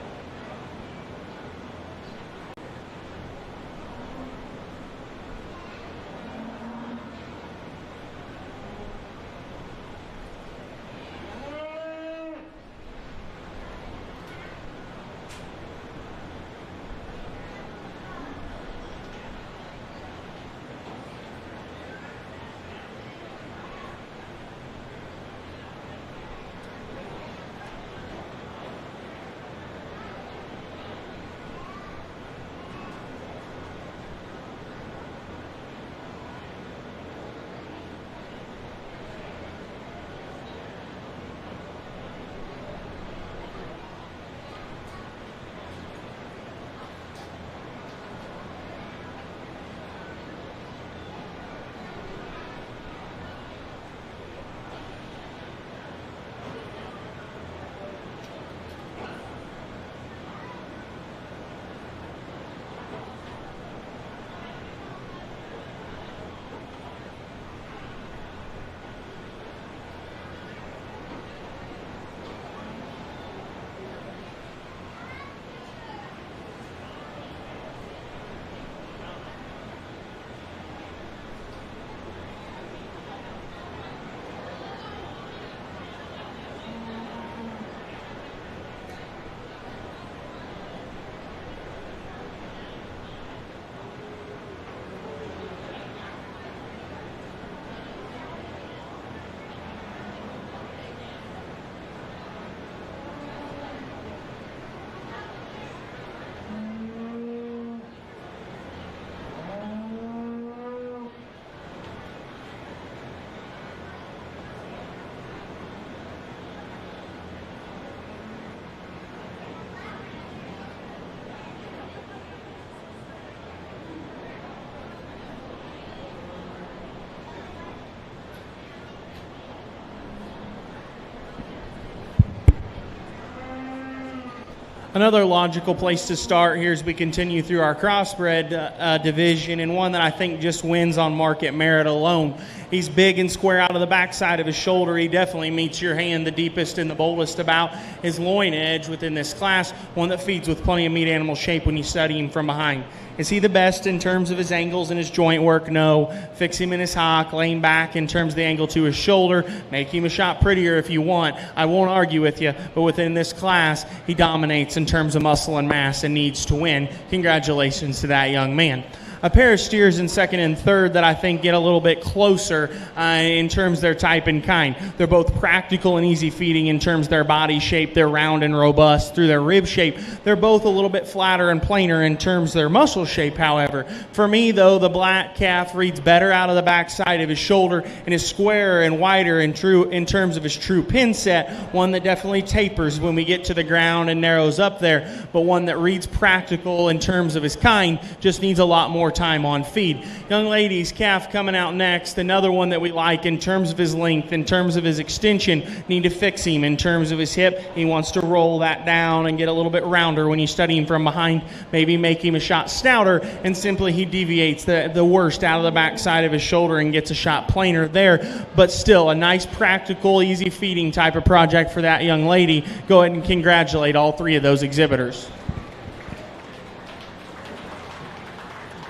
Another logical place to start here as we continue through our crossbred division, and one that I think just wins on market merit alone. He's big and square out of the backside of his shoulder. He definitely meets your hand the deepest and the boldest about his loin edge within this class, one that feeds with plenty of meat animal shape when you study him from behind. Is he the best in terms of his angles and his joint work? No. Fix him in his hock, lean back in terms of the angle to his shoulder, make him a shot prettier if you want. I won't argue with you, but within this class, he dominates in terms of muscle and mass and needs to win. Congratulations to that young man. a pair of steers in second and third that I think get a little bit closer in terms of their type and kind. They're both practical and easy feeding in terms of their body shape. They're round and robust through their rib shape. They're both a little bit flatter and plainer in terms of their muscle shape, however. For me, though, the black calf reads better out of the backside of his shoulder and is squarer and wider in terms of his true pin set, one that definitely tapers when we get to the ground and narrows up there, but one that reads practical in terms of his kind, just needs a lot more time on feed. Young ladies, calf coming out next, another one that we like in terms of his length, in terms of his extension. Need to fix him in terms of his hip. He wants to roll that down and get a little bit rounder when you study him from behind, maybe make him a shot stouter, and simply he deviates the worst out of the backside of his shoulder and gets a shot plainer there, but still a nice practical, easy feeding type of project for that young lady. Go ahead and congratulate all three of those exhibitors.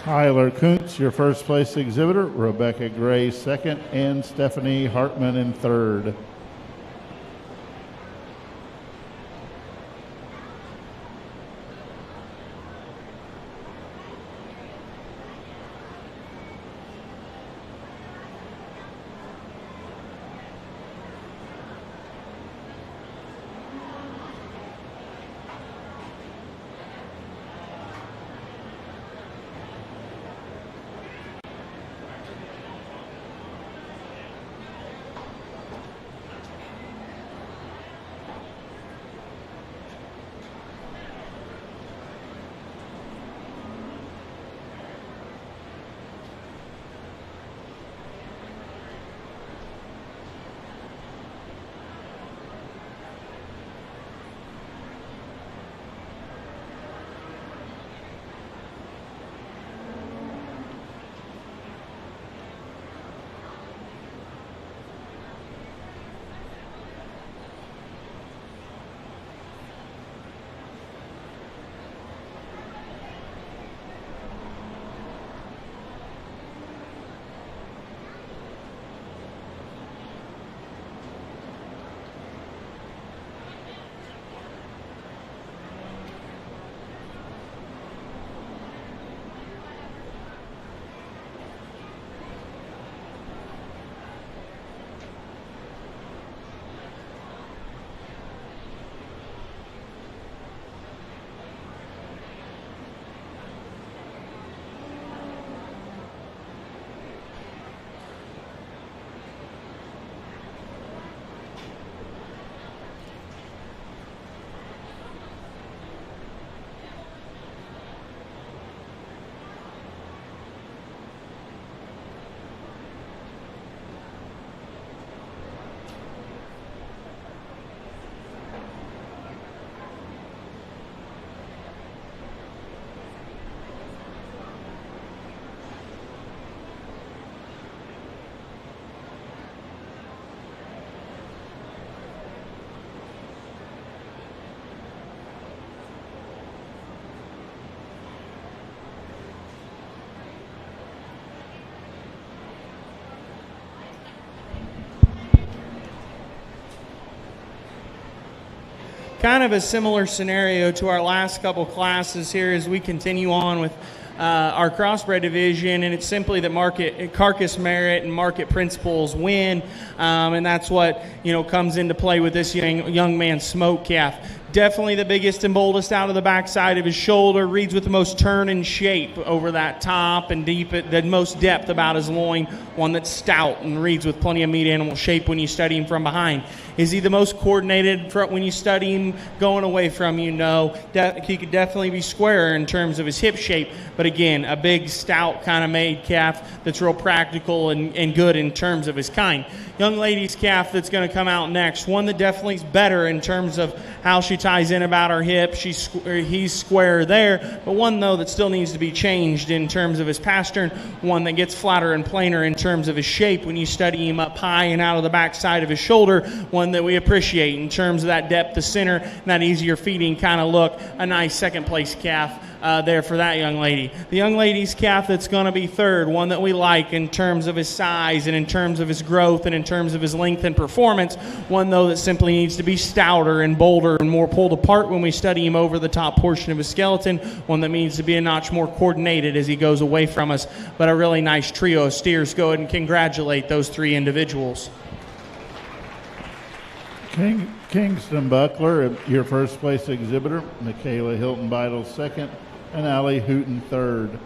Tyler Kuntz, your first place exhibitor, Rebecca Gray second, and Stephanie Hartman in third. Kind of a similar scenario to our last couple classes here as we continue on with our crossbred division, and it's simply that carcass merit and market principles win, and that's what comes into play with this young man's smoke calf. Definitely the biggest and boldest out of the backside of his shoulder, reads with the most turn and shape over that top, and deep at the most depth about his loin, one that's stout and reads with plenty of meat animal shape when you study him from behind. Is he the most coordinated when you study him going away from you? No. He could definitely be squarer in terms of his hip shape, but again, a big, stout kind of made calf that's real practical and good in terms of his kind. Young lady's calf that's going to come out next, one that definitely is better in terms of how she ties in about her hip. He's square there, but one, though, that still needs to be changed in terms of his pastern, one that gets flatter and plainer in terms of his shape when you study him up high and out of the backside of his shoulder, one one that we appreciate in terms of that depth of center and that easier feeding kind of look. A nice second place calf there for that young lady. The young lady's calf that's going to be third, one that we like in terms of his size and in terms of his growth and in terms of his length and performance, one though that simply needs to be stouter and bolder and more pulled apart when we study him over the top portion of his skeleton, one that needs to be a notch more coordinated as he goes away from us. But a really nice trio of steers. Go ahead and congratulate those three individuals. Kingston Buckler, your first place exhibitor, Michaela Hilton Beidel second, and Allie Hooten third.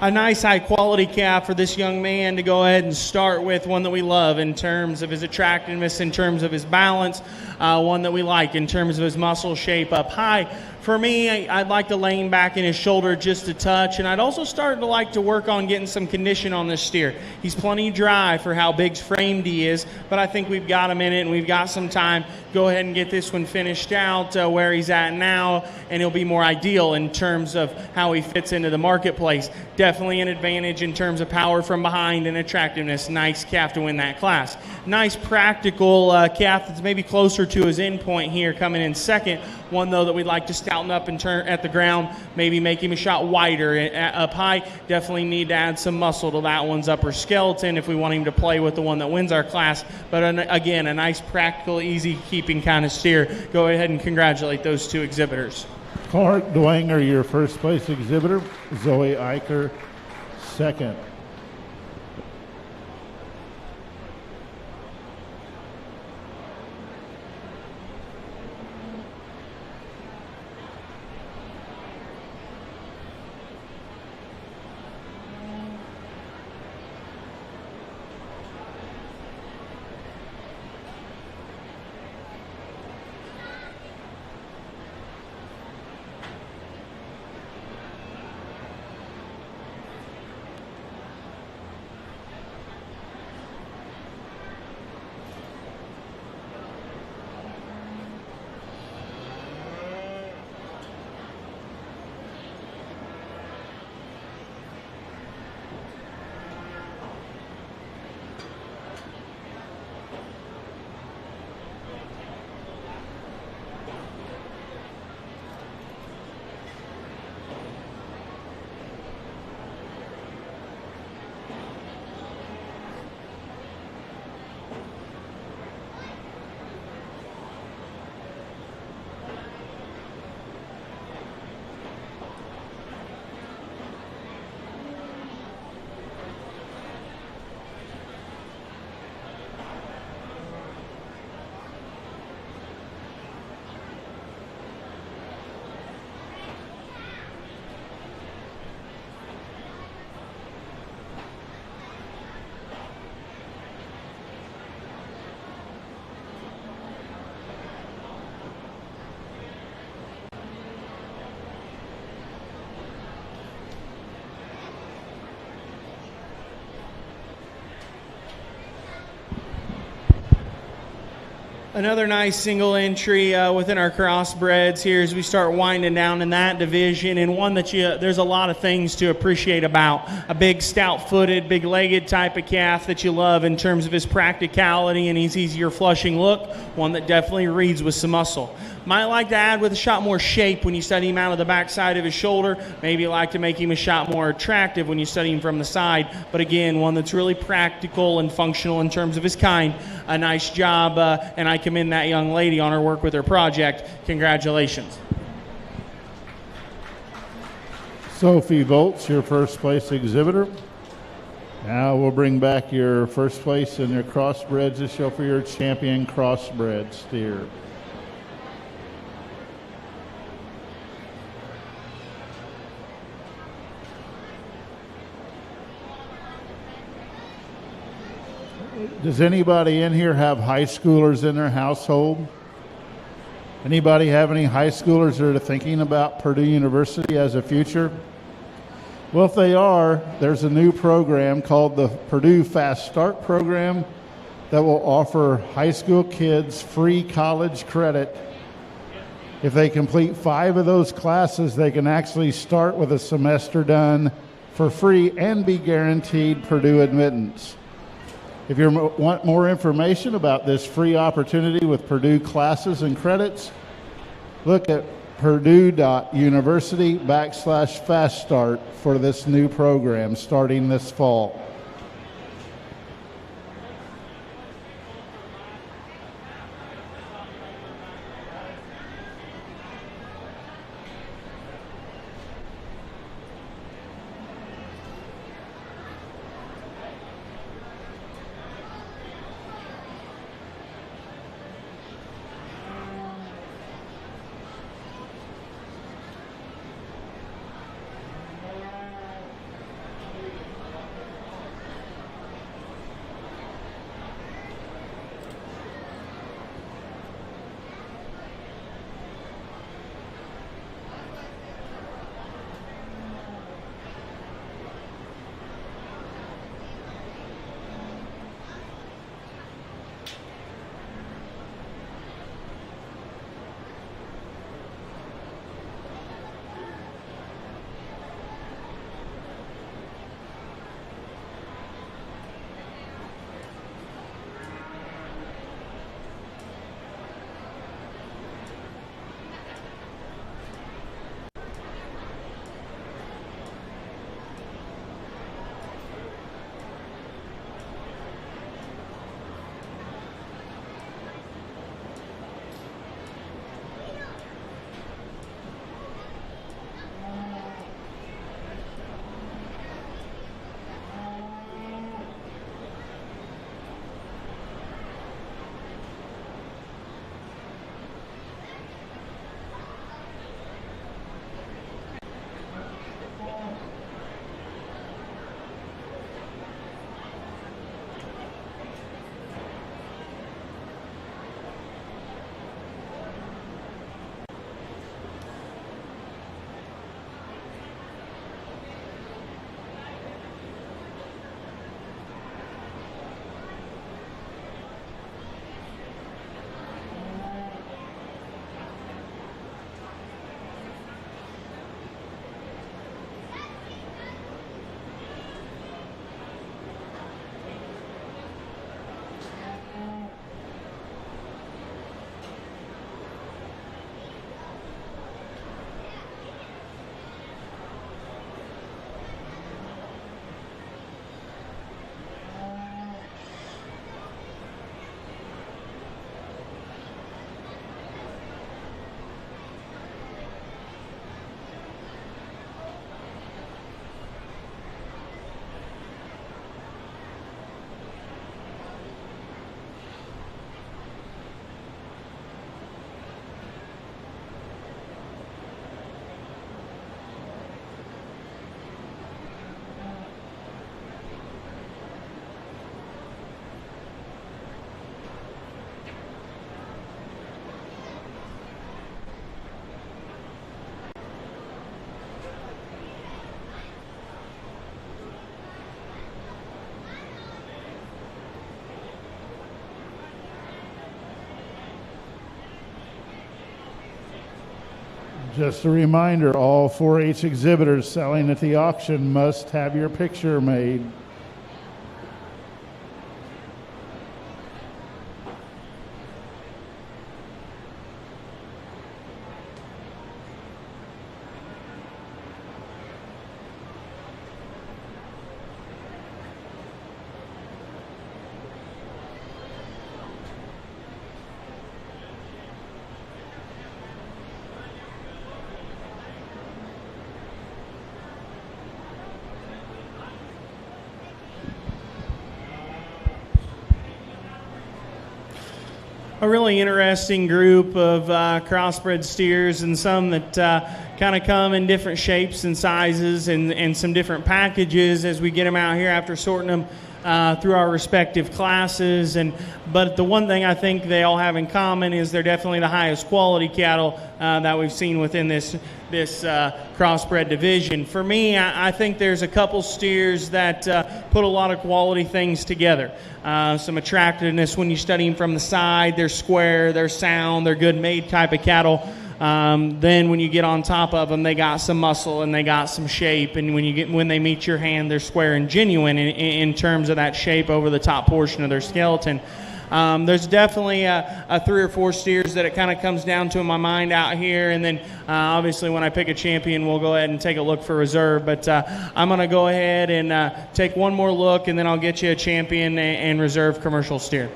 A nice high-quality calf for this young man to go ahead and start with, one that we love in terms of his attractiveness, in terms of his balance, one that we like in terms of his muscle shape up high. For me, I'd like to lay him back in his shoulder just a touch, and I'd also start to like to work on getting some condition on this steer. He's plenty dry for how big framed he is, but I think we've got him in it and we've got some time. Go ahead and get this one finished out where he's at now, and he'll be more ideal in terms of how he fits into the marketplace. Definitely an advantage in terms of power from behind and attractiveness. Nice calf to win that class. Nice practical calf that's maybe closer to his end point here, coming in second. One, though, that we'd like to stouten up and turn at the ground, maybe make him a shot wider up high. Definitely need to add some muscle to that one's upper skeleton if we want him to play with the one that wins our class. But again, a nice practical, easy keeping kind of steer. Go ahead and congratulate those two exhibitors. Clark Dwanger, your first place exhibitor. Zoe Eicher, second. Another nice single entry within our crossbreds here as we start winding down in that division, and one that there's a lot of things to appreciate about. A big stout-footed, big-legged type of calf that you love in terms of his practicality and his easier flushing look. One that definitely reads with some muscle. Might like to add with a shot more shape when you study him out of the backside of his shoulder. Maybe like to make him a shot more attractive when you study him from the side. But again, one that's really practical and functional in terms of his kind. A nice job, and I commend that young lady on her work with her project. Congratulations. Sophie Volts, your first place exhibitor. Now we'll bring back your first place in your crossbreds to show for your champion crossbred steer. Does anybody in here have high schoolers in their household? Anybody have any high schoolers that are thinking about Purdue University as a future? Well, if they are, there's a new program called the Purdue Fast Start program that will offer high school kids free college credit. If they complete 5 of those classes, they can actually start with a semester done for free and be guaranteed Purdue admittance. If you want more information about this free opportunity with Purdue classes and credits, look at purdue.university/faststart for this new program starting this fall. Just a reminder, all 4-H exhibitors selling at the auction must have your picture made. A really interesting group of crossbred steers, and some that kind of come in different shapes and sizes and some different packages as we get them out here after sorting them through our respective classes. But the one thing I think they all have in common is they're definitely the highest quality cattle that we've seen within this crossbred division. For me, I think there's a couple steers that put a lot of quality things together. Some attractiveness when you study them from the side. They're square, they're sound, they're good made type of cattle. Then when you get on top of them, they got some muscle and they got some shape. And when they meet your hand, they're square and genuine in terms of that shape over the top portion of their skeleton. There's definitely a 3 or 4 steers that it kind of comes down to in my mind out here. And then obviously when I pick a champion, we'll go ahead and take a look for reserve. But I'm going to go ahead and take one more look, and then I'll get you a champion and reserve commercial steer.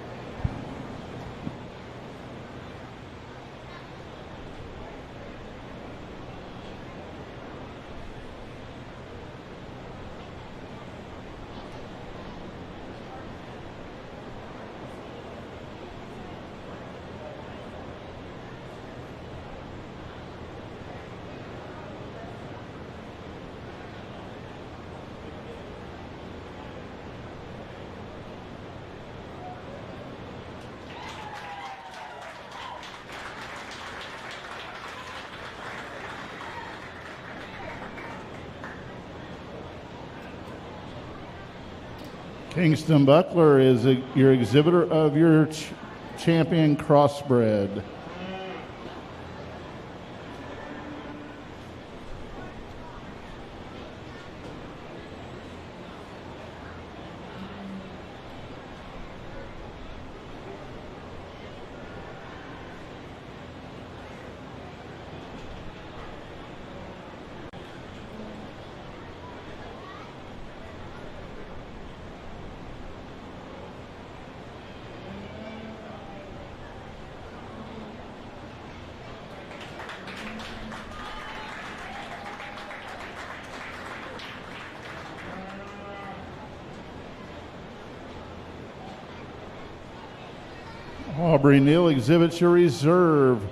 Kingston Buckler is your exhibitor of your champion crossbred. Aubrey Neal exhibits your reserve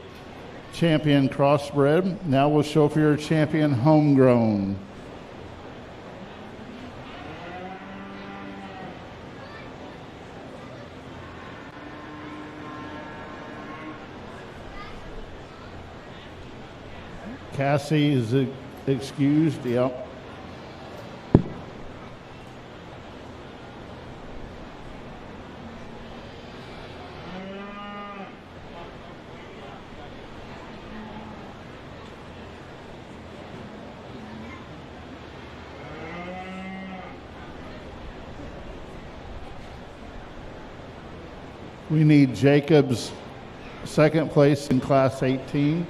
champion crossbred. Now we'll show for your champion homegrown. Cassie is excused. Yep. We need Jacobs second place in class 18.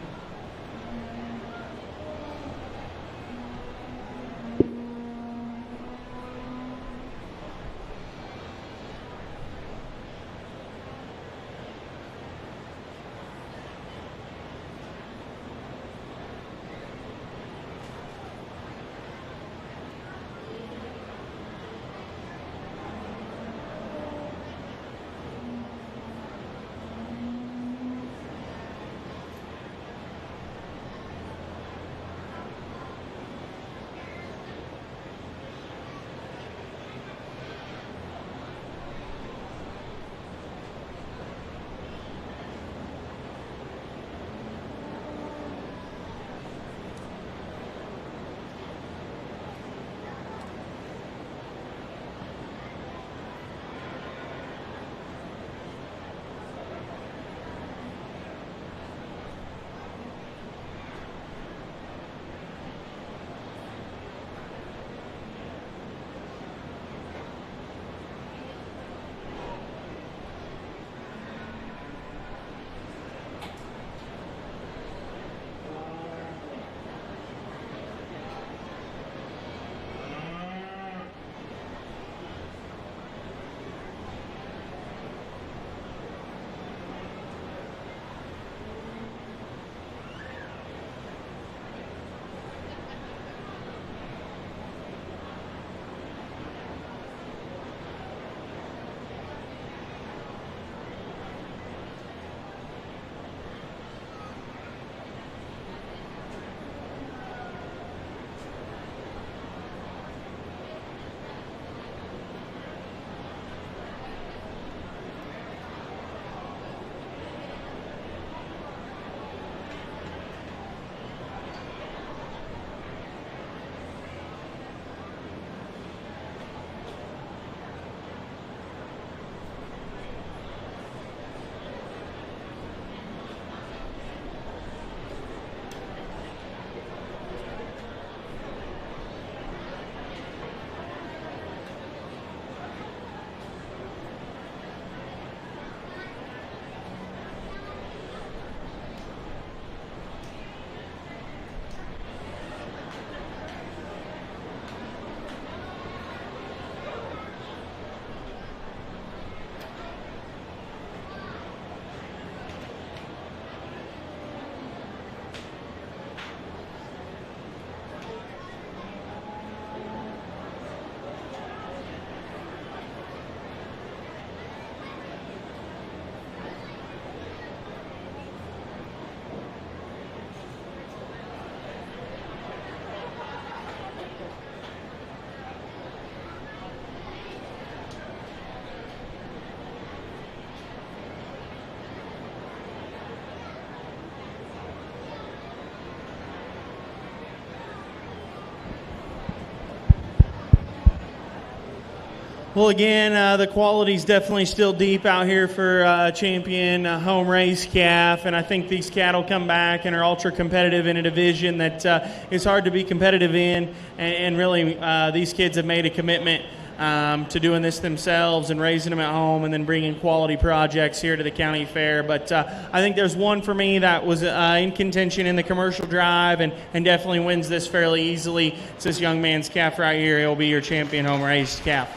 Well, again, the quality's definitely still deep out here for champion home race calf, and I think these cattle come back and are ultra competitive in a division that is hard to be competitive in, and really these kids have made a commitment to doing this themselves and raising them at home and then bringing quality projects here to the county fair. But I think there's one for me that was in contention in the commercial drive and definitely wins this fairly easily. It's this young man's calf right here. He'll be your champion home raised calf.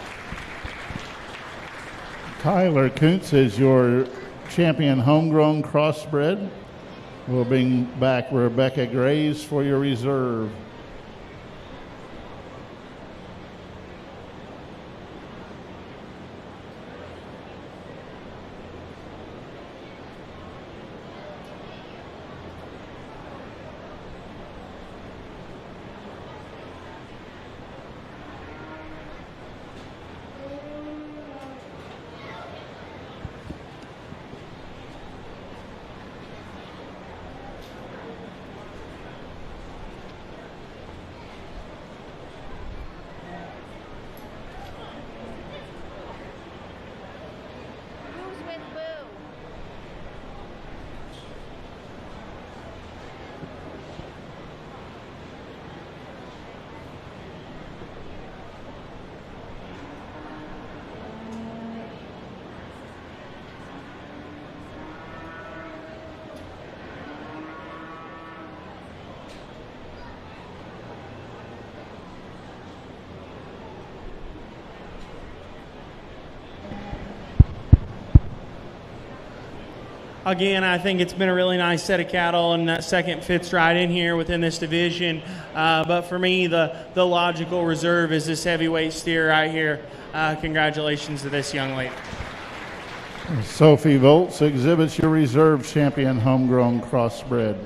Tyler Kuntz is your champion homegrown crossbred. We'll bring back Rebecca Graves for your reserve. Again, I think it's been a really nice set of cattle, and that second fits right in here within this division. But for me, the logical reserve is this heavyweight steer right here. Congratulations to this young lady. Sophie Volts exhibits your reserve champion homegrown crossbred.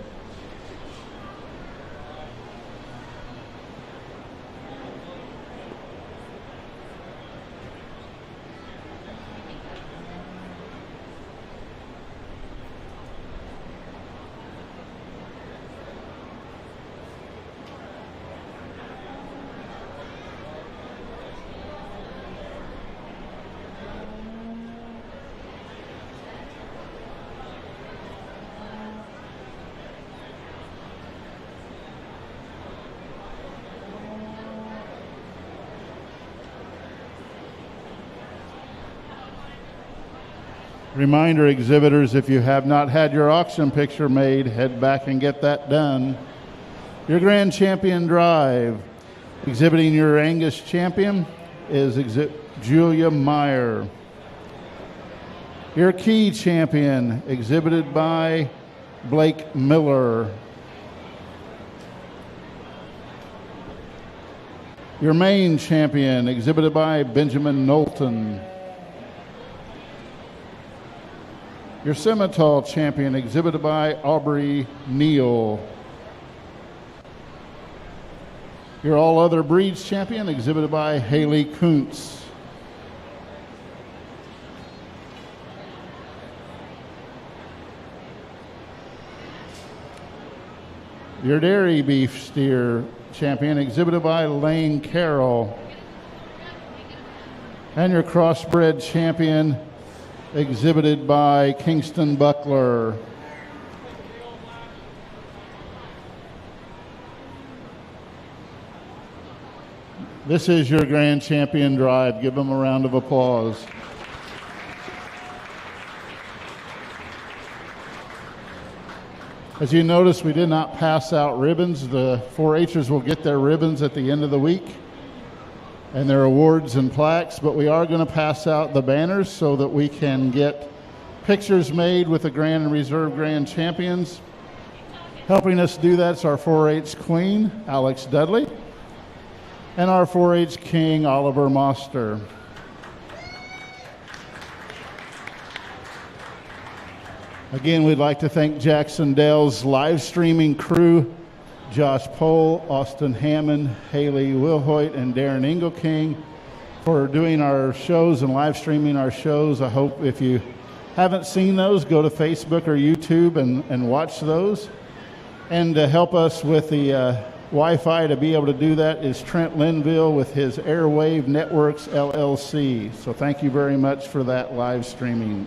Reminder, exhibitors, if you have not had your auction picture made, head back and get that done. Your Grand Champion Drive, exhibiting your Angus Champion, is Julia Meyer. Your Key Champion, exhibited by Blake Miller. Your Main Champion, exhibited by Benjamin Knowlton. Your Simmental Champion, exhibited by Aubrey Neal. Your All Other Breeds Champion, exhibited by Haley Kuntz. Your Dairy Beef Steer Champion, exhibited by Lane Carroll. And your Crossbred Champion, exhibited by Kingston Buckler. This is your Grand Champion Drive. Give them a round of applause. As you notice, we did not pass out ribbons. The 4-H'ers will get their ribbons at the end of the week and their awards and plaques, but we are going to pass out the banners so that we can get pictures made with the Grand and Reserve Grand Champions. Helping us do that is our 4-H Queen, Alex Dudley, and our 4-H King, Oliver Moster. Again, we'd like to thank Jackson Dale's live streaming crew, Josh Pohl, Austin Hammond, Haley Wilhoit, and Darren Engelking, for doing our shows and live streaming our shows. I hope if you haven't seen those, go to Facebook or YouTube and watch those. And to help us with the Wi-Fi to be able to do that is Trent Linville with his Airwave Networks LLC. So thank you very much for that live streaming.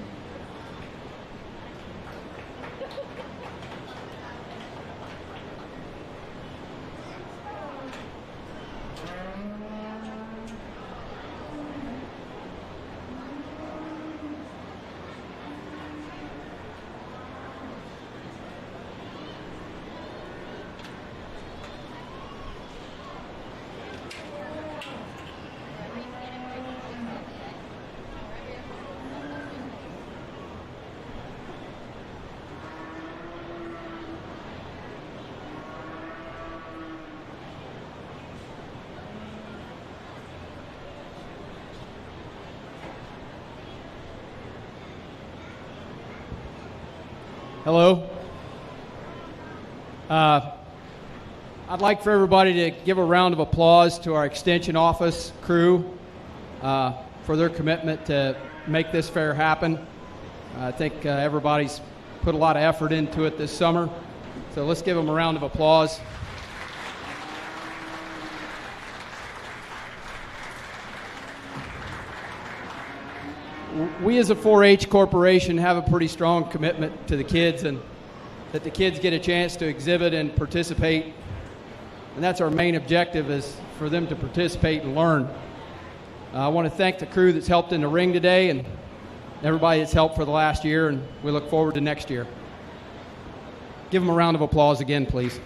Hello. I'd like for everybody to give a round of applause to our Extension Office crew for their commitment to make this fair happen. I think everybody's put a lot of effort into it this summer, so let's give them a round of applause. We as a 4-H corporation have a pretty strong commitment to the kids, and that the kids get a chance to exhibit and participate. And that's our main objective, is for them to participate and learn. I want to thank the crew that's helped in the ring today and everybody that's helped for the last year, and we look forward to next year. Give them a round of applause again, please.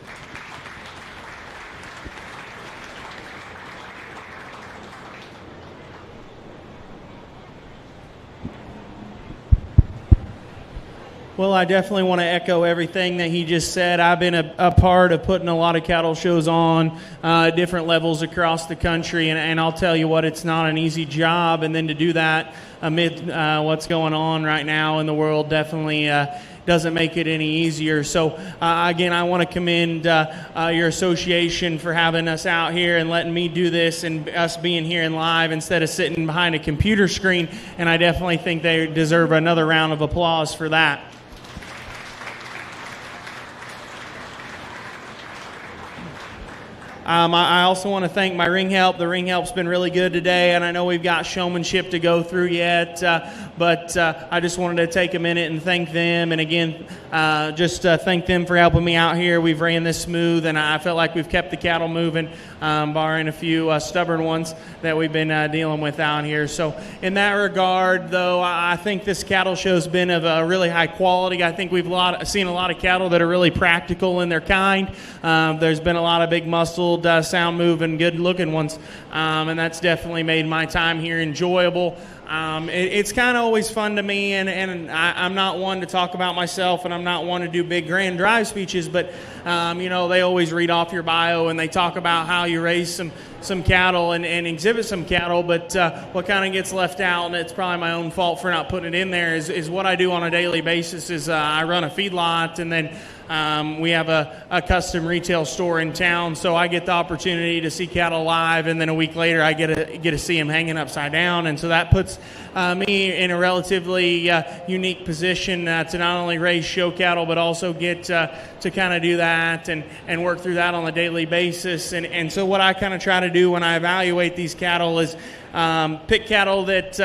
Well, I definitely want to echo everything that he just said. I've been a part of putting a lot of cattle shows on at different levels across the country, and I'll tell you what, it's not an easy job. And then to do that amid what's going on right now in the world definitely doesn't make it any easier. So, again, I want to commend your association for having us out here and letting me do this and us being here in live instead of sitting behind a computer screen. And I definitely think they deserve another round of applause for that. I also want to thank my ring help. The ring help's been really good today, and I know we've got showmanship to go through yet, but I just wanted to take a minute and thank them. And again, just thank them for helping me out here. We've ran this smooth, and I felt like we've kept the cattle moving, barring a few stubborn ones that we've been dealing with out here. So in that regard, though, I think this cattle show's been of a really high quality. I think we've seen a lot of cattle that are really practical in their kind. There's been a lot of big muscled, sound moving, good looking ones, and that's definitely made my time here enjoyable. It's kind of always fun to me, and I'm not one to talk about myself, and I'm not one to do big grand drive speeches, but they always read off your bio and they talk about how you raise some cattle and exhibit some cattle, but what kind of gets left out, and it's probably my own fault for not putting it in there, is what I do on a daily basis. Is I run a feedlot, and then we have a custom retail store in town, so I get the opportunity to see cattle live, and then a week later I get to see them hanging upside down, and so that puts me in a relatively unique position to not only raise show cattle, but also get to kind of do that and work through that on a daily basis. And so what I kind of try to do when I evaluate these cattle is pick cattle that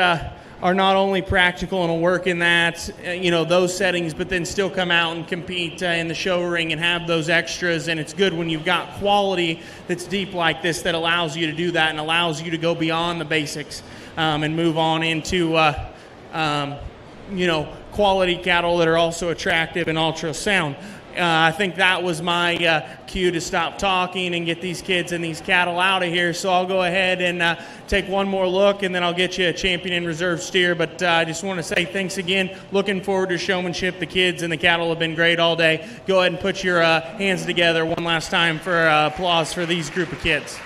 are not only practical and will work in that, those settings, but then still come out and compete in the show ring and have those extras. And it's good when you've got quality that's deep like this that allows you to do that and allows you to go beyond the basics and move on into, quality cattle that are also attractive and ultrasound. I think that was my cue to stop talking and get these kids and these cattle out of here. So I'll go ahead and take one more look, and then I'll get you a champion and reserve steer. But I just want to say thanks again. Looking forward to showmanship. The kids and the cattle have been great all day. Go ahead and put your hands together one last time for applause for these group of kids.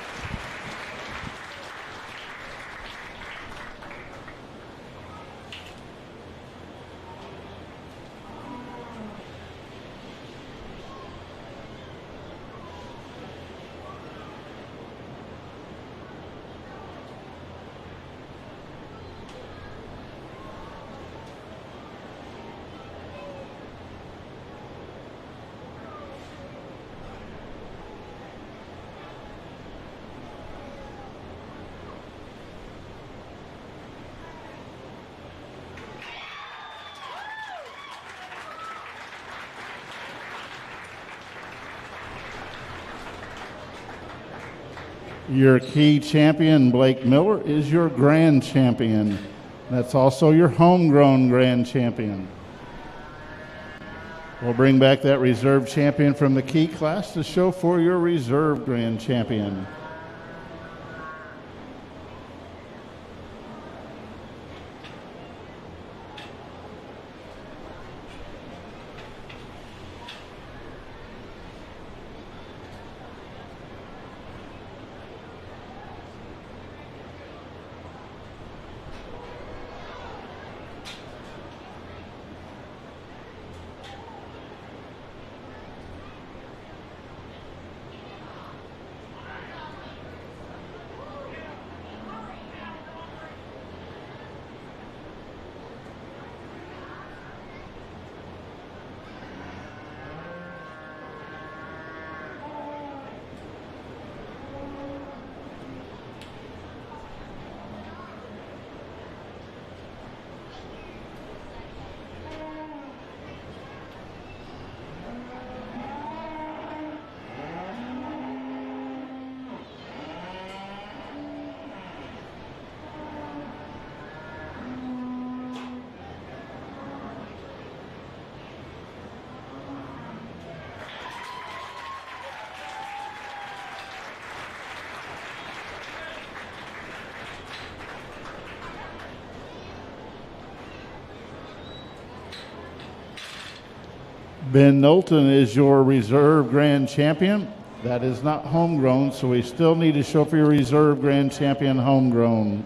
Your key champion, Blake Miller, is your grand champion. That's also your homegrown grand champion. We'll bring back that reserve champion from the key class to show for your reserve grand champion. Ben Knowlton is your reserve grand champion. That is not homegrown, so we still need to show for your reserve grand champion homegrown.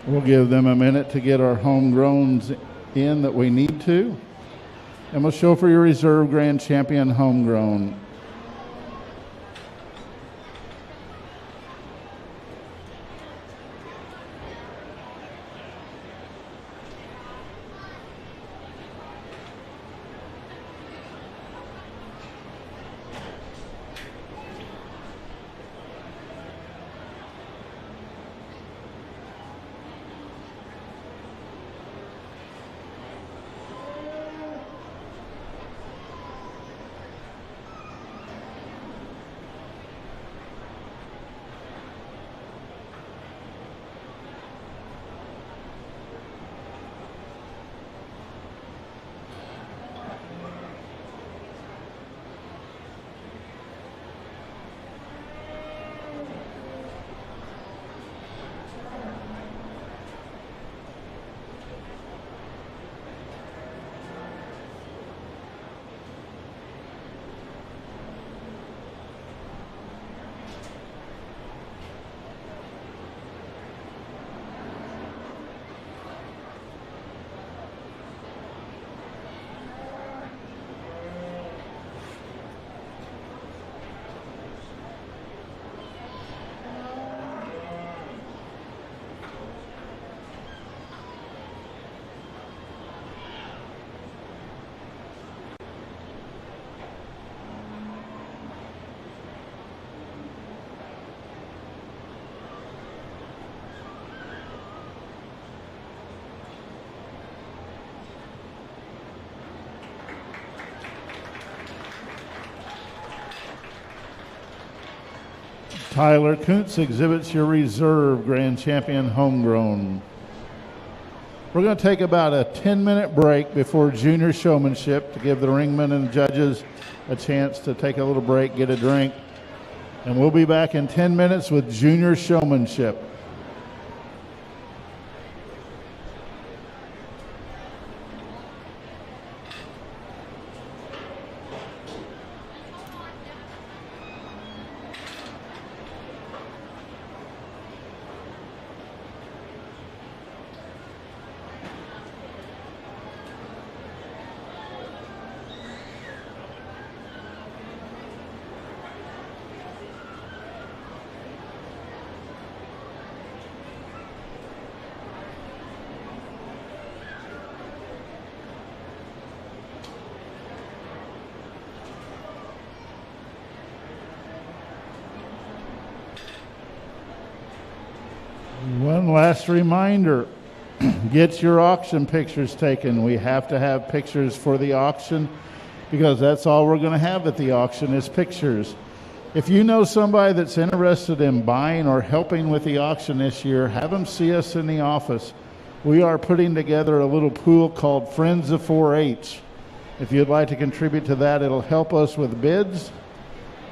We'll give them a minute to get our homegrowns in that we need to. And we'll show for your reserve grand champion homegrown. Tyler Kuntz exhibits your reserve grand champion homegrown. We're going to take about a 10-minute break before junior showmanship to give the ringmen and judges a chance to take a little break, get a drink. And we'll be back in 10 minutes with junior showmanship. One last reminder, get your auction pictures taken. We have to have pictures for the auction because that's all we're going to have at the auction is pictures. If you know somebody that's interested in buying or helping with the auction this year, have them see us in the office. We are putting together a little pool called Friends of 4-H. If you'd like to contribute to that, it'll help us with bids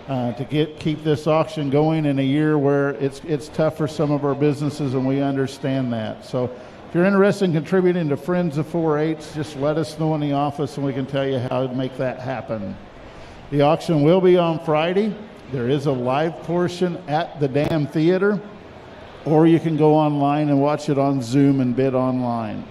to keep this auction going in a year where it's tough for some of our businesses, and we understand that. So if you're interested in contributing to Friends of 4-H, just let us know in the office and we can tell you how to make that happen. The auction will be on Friday. There is a live portion at the Dam Theater, or you can go online and watch it on Zoom and bid online.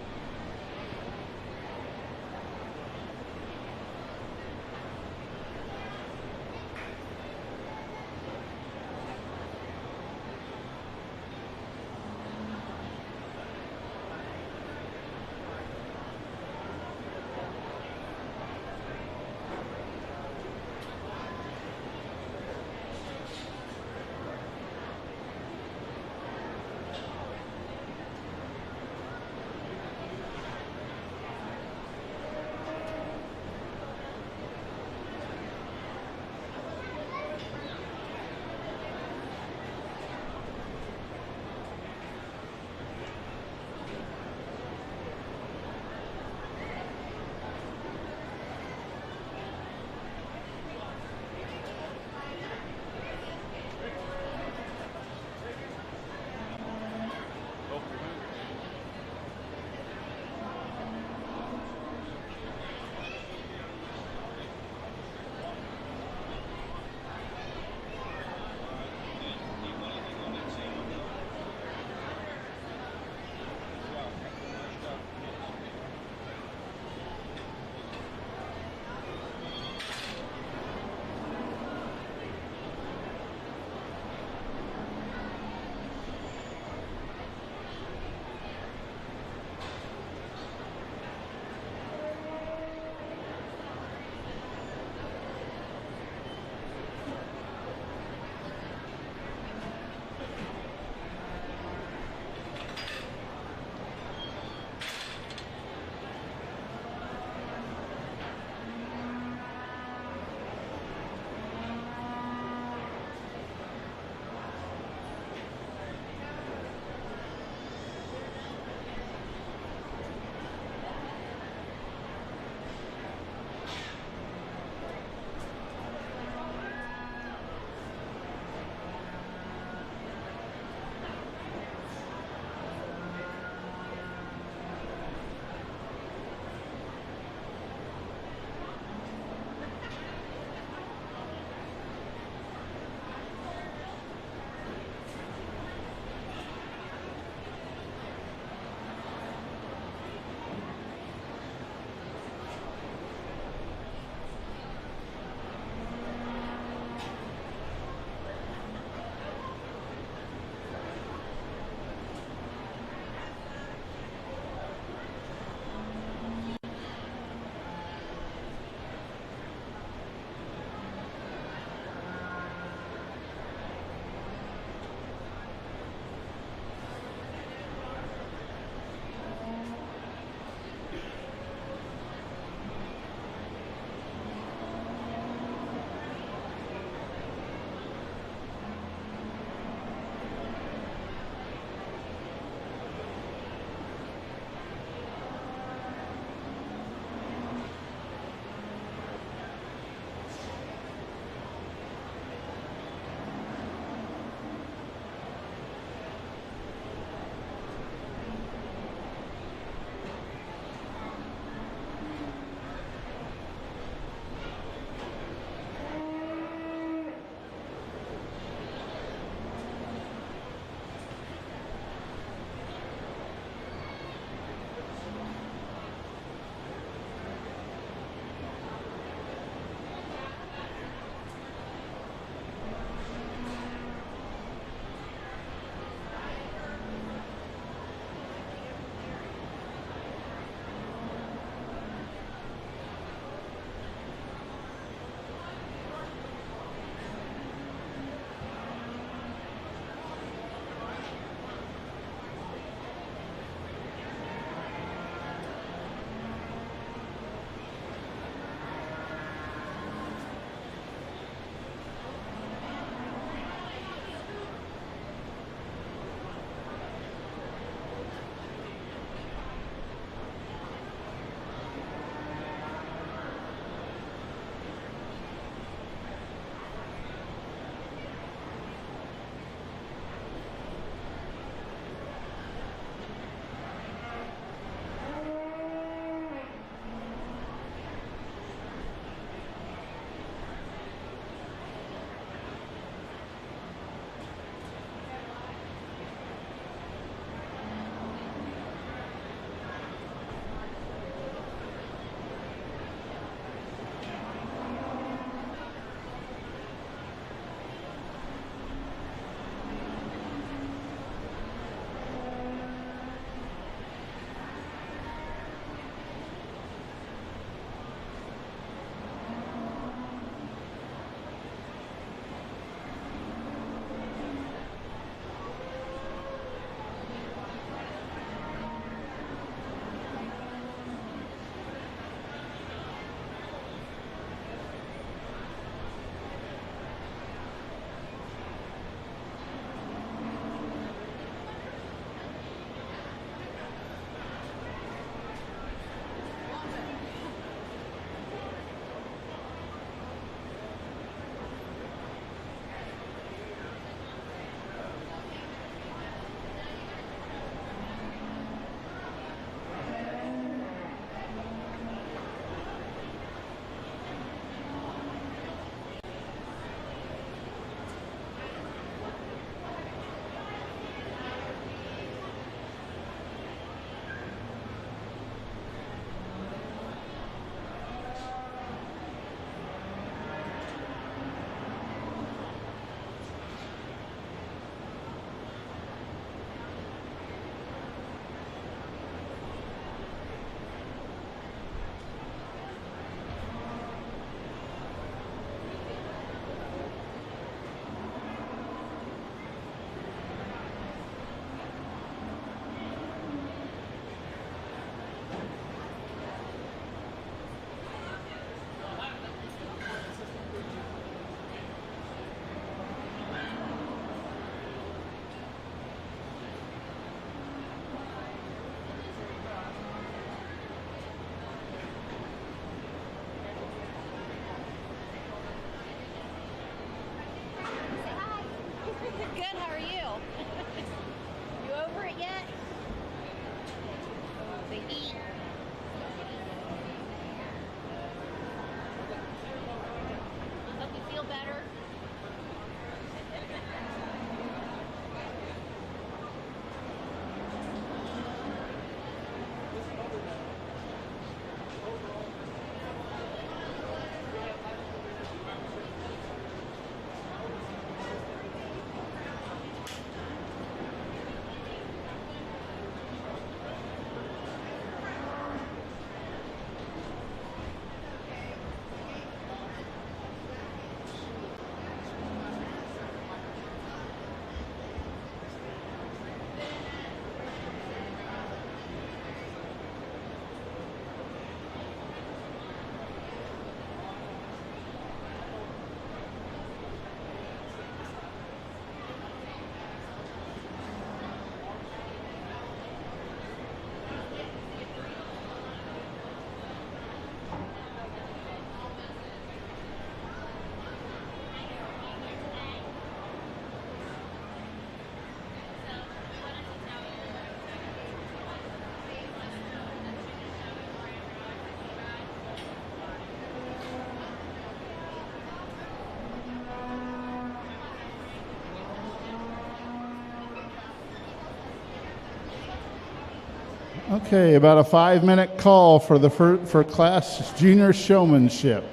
Okay, about a 5-minute call for class junior showmanship.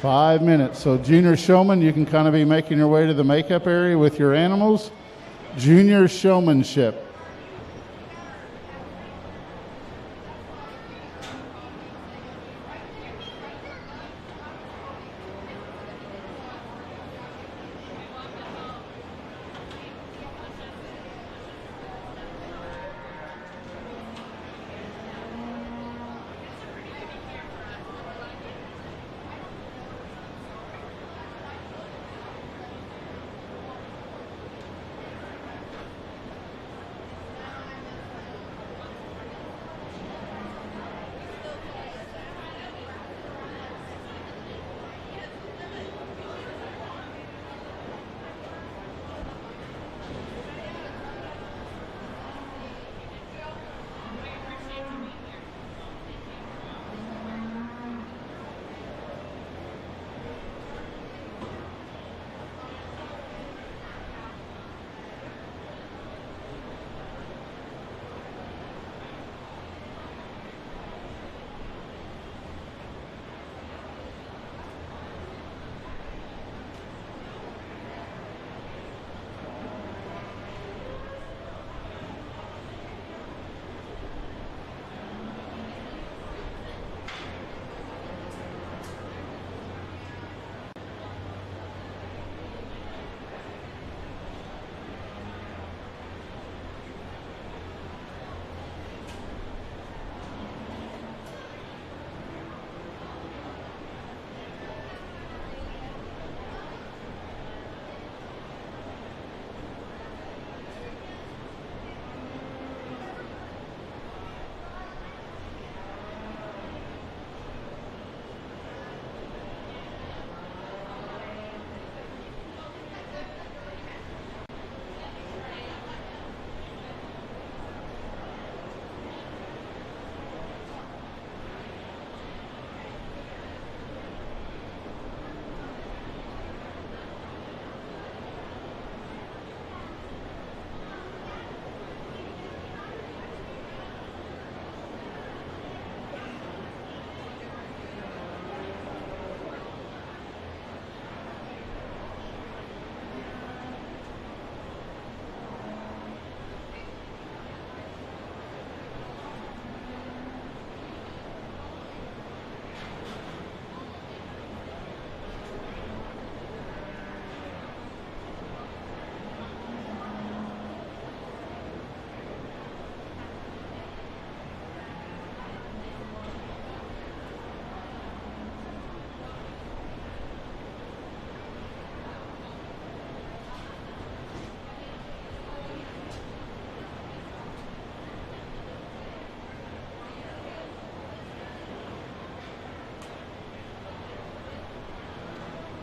5 minutes. So junior showman, you can kind of be making your way to the makeup area with your animals. Junior showmanship.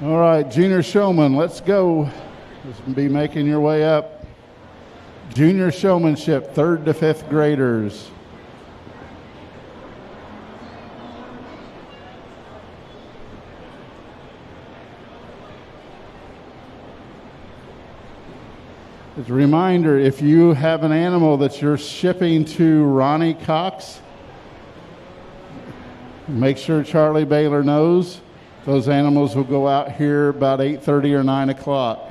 All right, junior showman, let's go. Just be making your way up. Junior showmanship, 3rd to 5th graders. As a reminder, if you have an animal that you're shipping to Ronnie Cox, make sure Charlie Baylor knows. Those animals will go out here about 8:30 or 9 o'clock.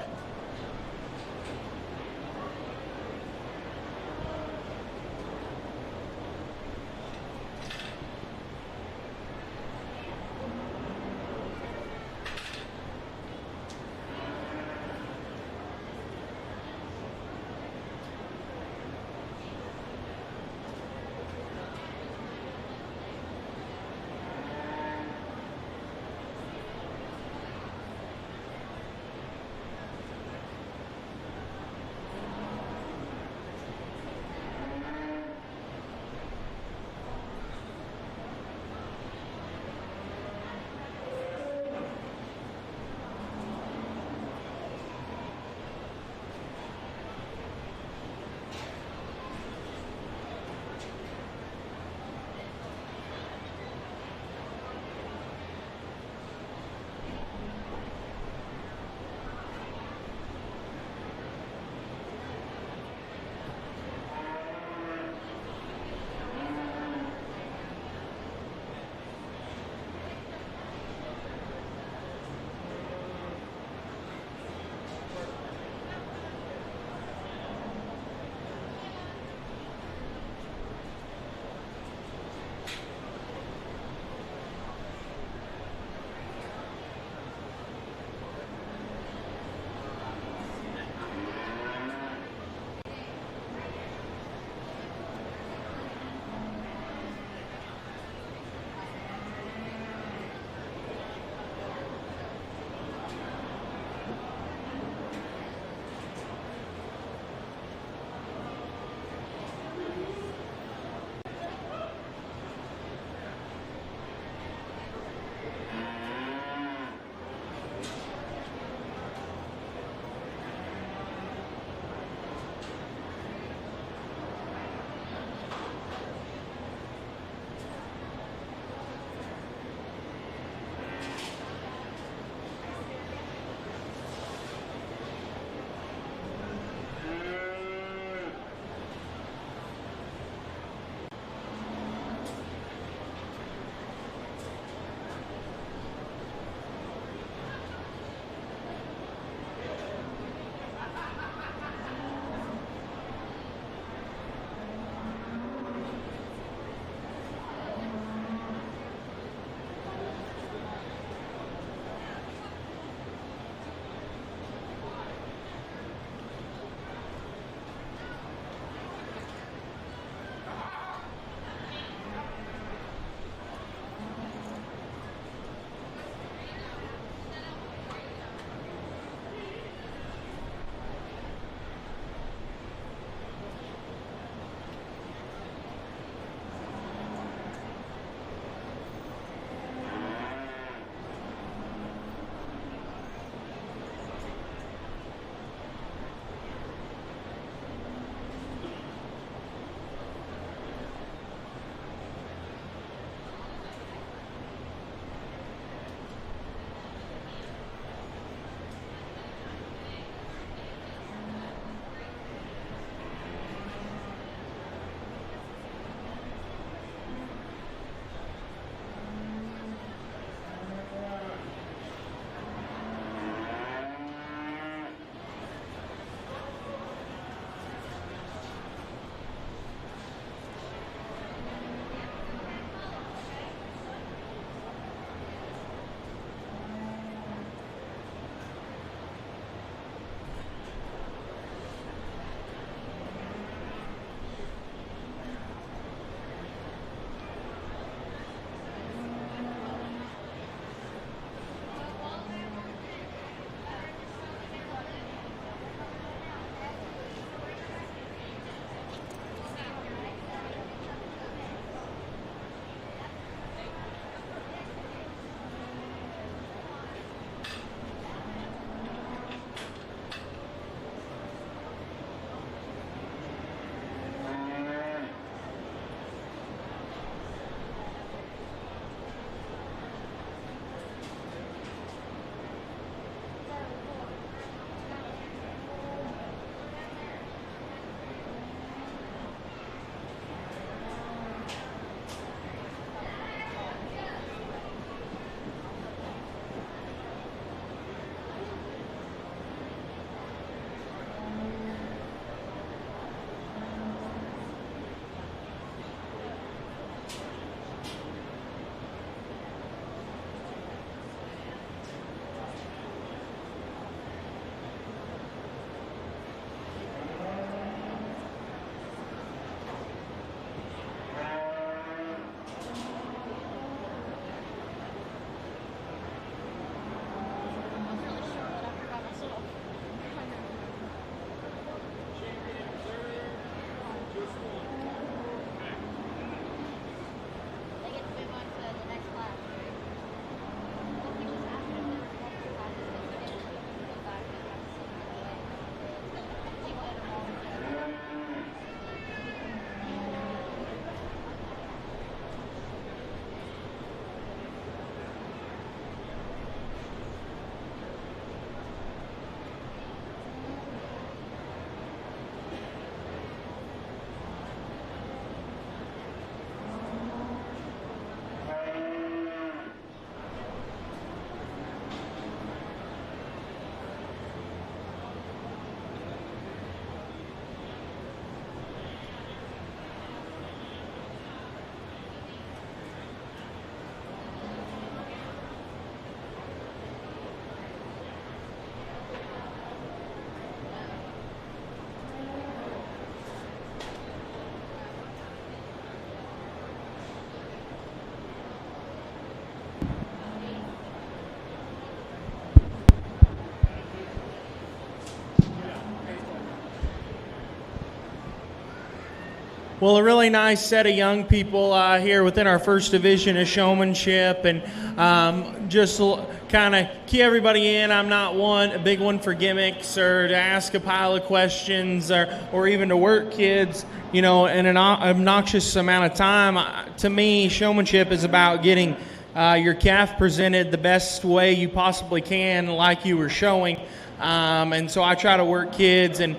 Well, a really nice set of young people here within our first division of showmanship, and just kind of key everybody in. I'm not a big one for gimmicks or to ask a pile of questions or even to work kids, in an obnoxious amount of time. To me, showmanship is about getting your calf presented the best way you possibly can, like you were showing. And so I try to work kids and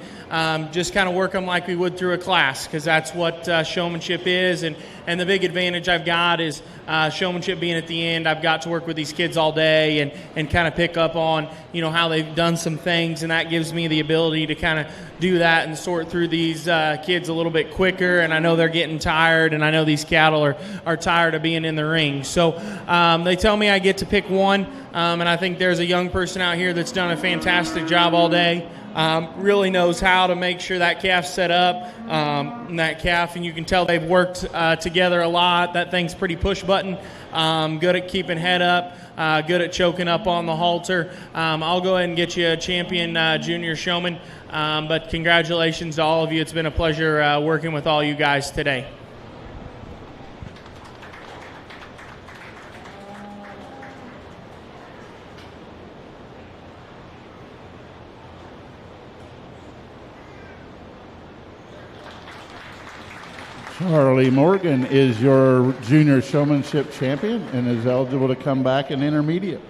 just kind of work them like we would through a class, because that's what showmanship is. And the big advantage I've got is showmanship being at the end. I've got to work with these kids all day and kind of pick up on, how they've done some things, and that gives me the ability to kind of do that and sort through these kids a little bit quicker. And I know they're getting tired, and I know these cattle are tired of being in the ring. So they tell me I get to pick one, and I think there's a young person out here that's done a fantastic job all day. Really knows how to make sure that calf's set up, and you can tell they've worked together a lot. That thing's pretty push button, good at keeping head up, good at choking up on the halter. I'll go ahead and get you a champion junior showman, but congratulations to all of you. It's been a pleasure working with all you guys today. Charlie Morgan is your junior showmanship champion and is eligible to come back in intermediate.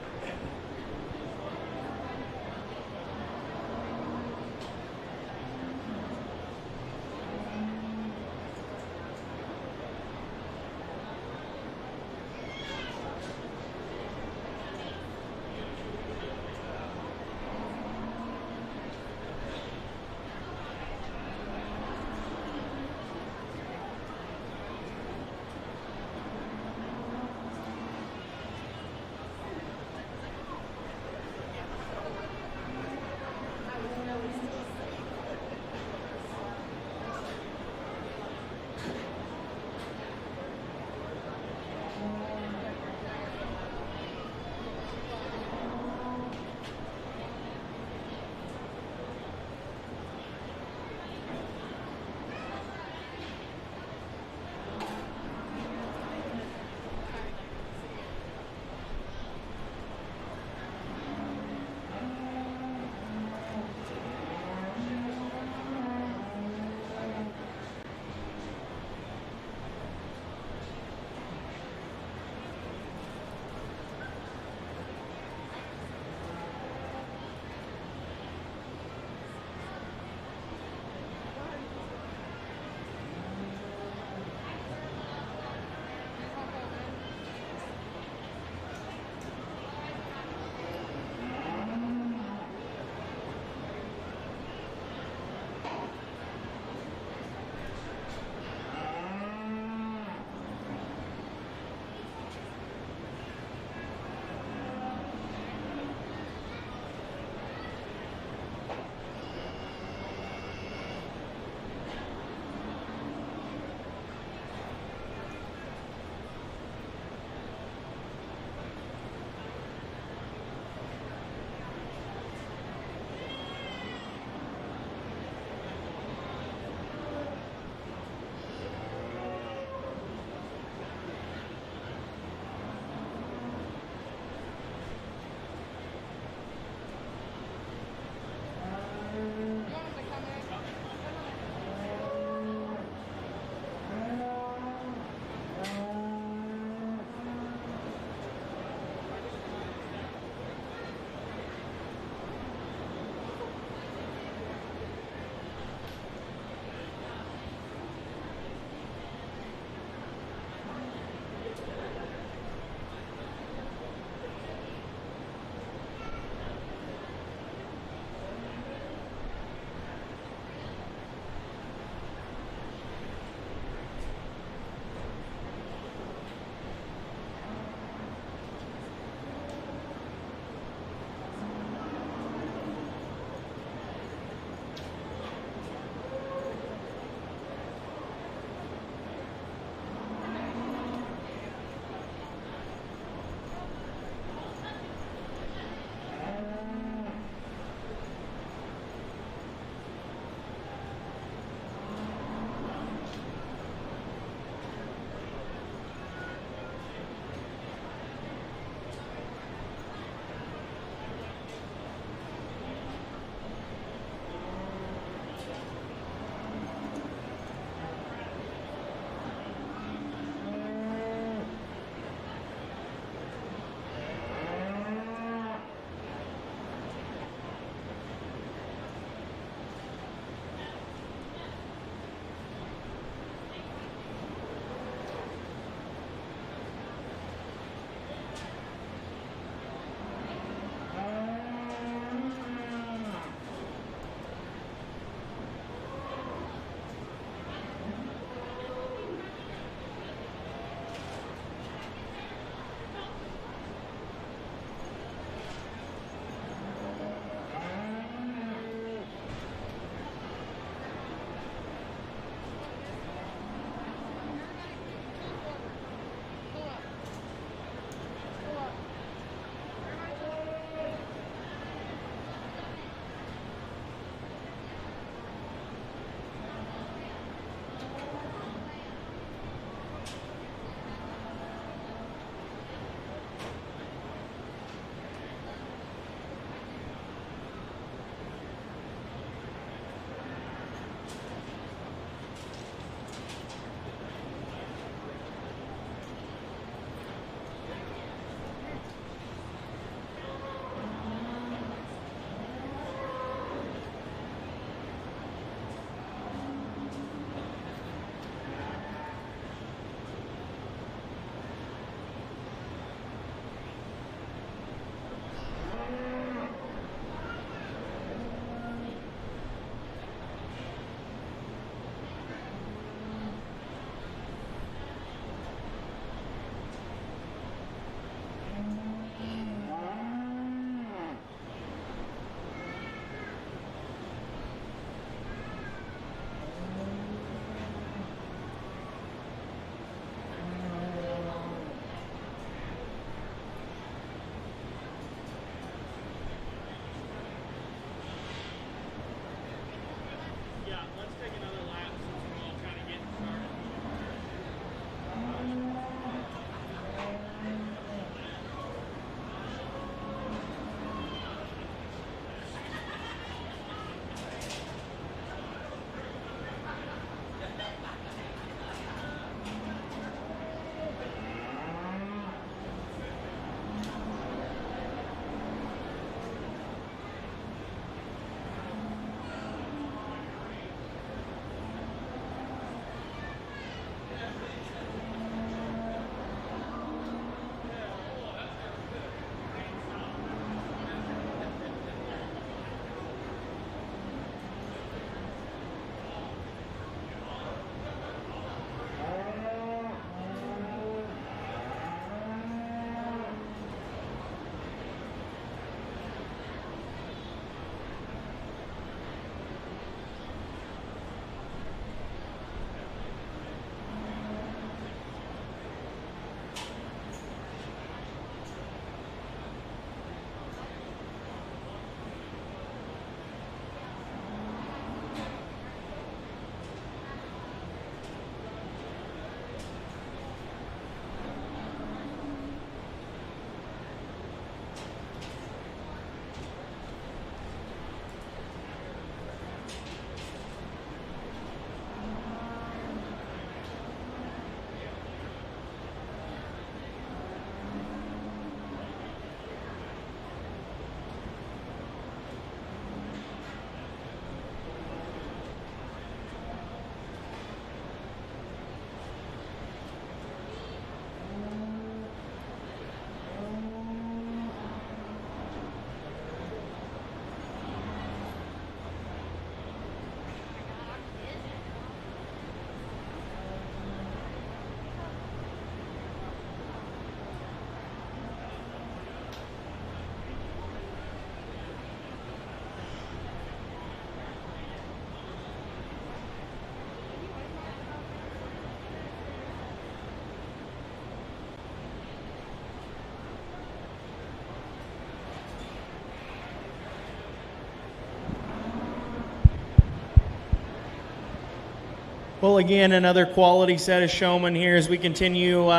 Well, again, another quality set of showmen here as we continue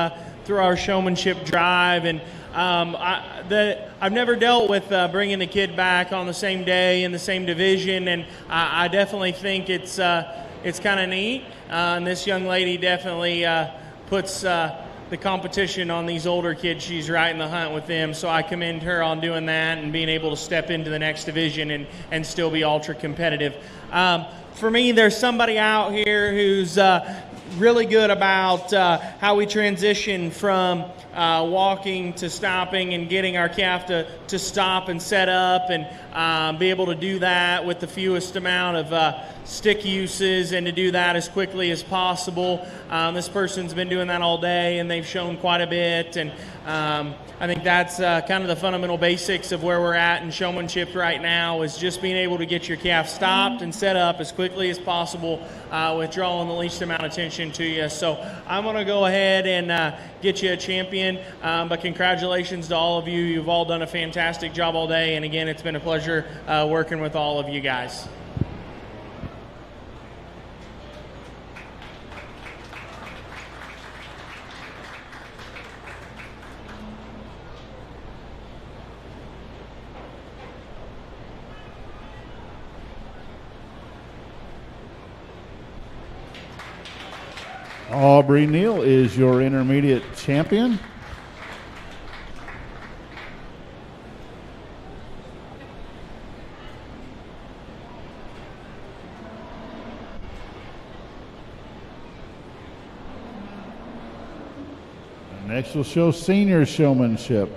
through our showmanship drive. And I've never dealt with bringing the kid back on the same day in the same division, and I definitely think it's kind of neat. And this young lady definitely puts the competition on these older kids. She's right in the hunt with them, so I commend her on doing that and being able to step into the next division and still be ultra competitive. For me, there's somebody out here who's really good about how we transition from walking to stopping and getting our calf to stop and set up and be able to do that with the fewest amount of stick uses and to do that as quickly as possible. This person's been doing that all day and they've shown quite a bit, and I think that's kind of the fundamental basics of where we're at in showmanship right now, is just being able to get your calf stopped and set up as quickly as possible with drawing the least amount of attention to you. So I'm going to go ahead and get you a champion, but congratulations to all of you. You've all done a fantastic job all day, and again, it's been a pleasure working with all of you guys. Aubrey Neal is your intermediate champion. Next we'll show senior showmanship.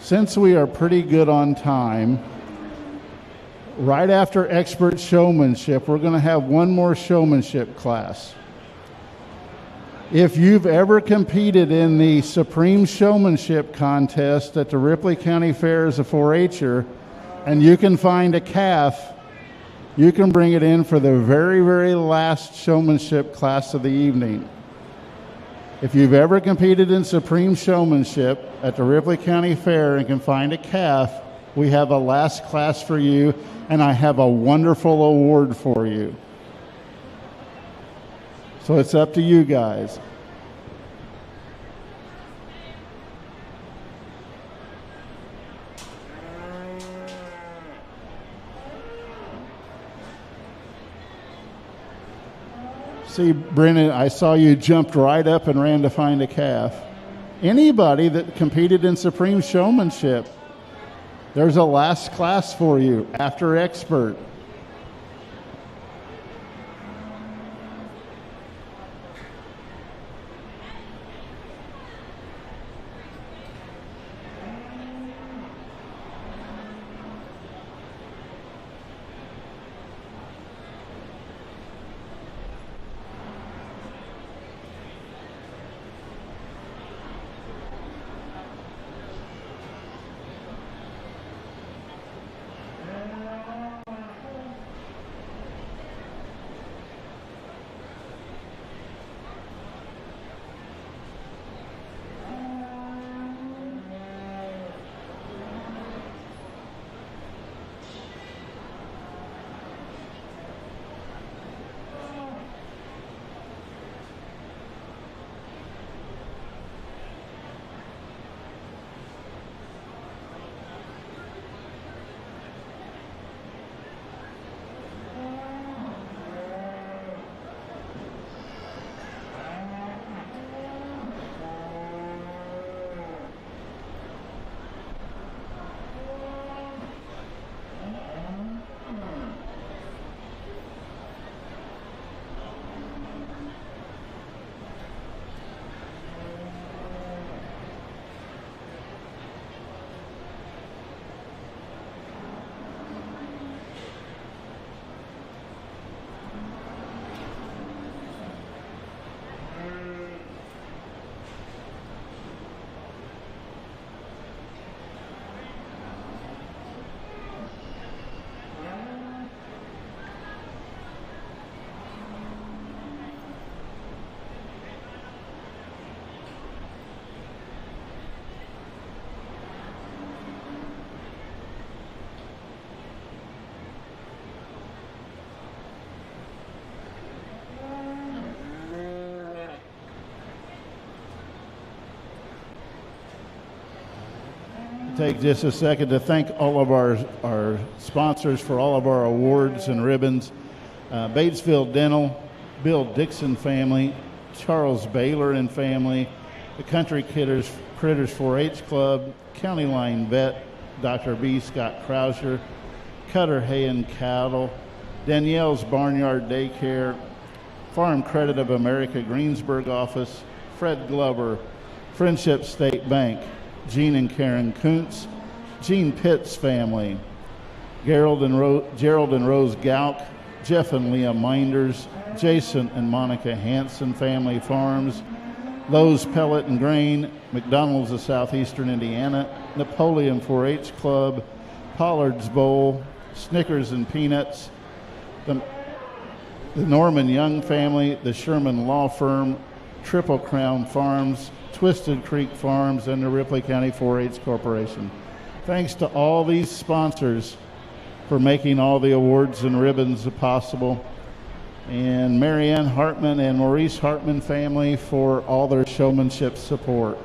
Since we are pretty good on time, right after expert showmanship, we're going to have one more showmanship class. If you've ever competed in the Supreme Showmanship Contest at the Ripley County Fair as a 4-H'er, and you can find a calf, you can bring it in for the very, very last showmanship class of the evening. If you've ever competed in Supreme Showmanship at the Ripley County Fair and can find a calf, we have a last class for you, and I have a wonderful award for you. So it's up to you guys. See, Brennan, I saw you jumped right up and ran to find a calf. Anybody that competed in Supreme Showmanship, there's a last class for you after expert. Take just a second to thank all of our sponsors for all of our awards and ribbons. Batesville Dental, Bill Dixon family, Charles Baylor and family, the Country Critters 4-H Club, County Line Vet, Dr. B. Scott Krauser, Cutter Hay and Cattle, Danielle's Barnyard Daycare, Farm Credit of America Greensburg office, Fred Glover, Friendship State Bank, Gene and Karen Kuntz, Gene Pitts family, Gerald and Rose Gauk, Jeff and Leah Minders, Jason and Monica Hanson family farms, Lowe's Pellet and Grain, McDonald's of Southeastern Indiana, Napoleon 4-H Club, Pollard's Bowl, Snickers and Peanuts, the Norman Young family, the Sherman Law Firm, Triple Crown Farms, Twisted Creek Farms, and the Ripley County 4-H Corporation. Thanks to all these sponsors for making all the awards and ribbons possible. And Marianne Hartman and Maurice Hartman family for all their showmanship support.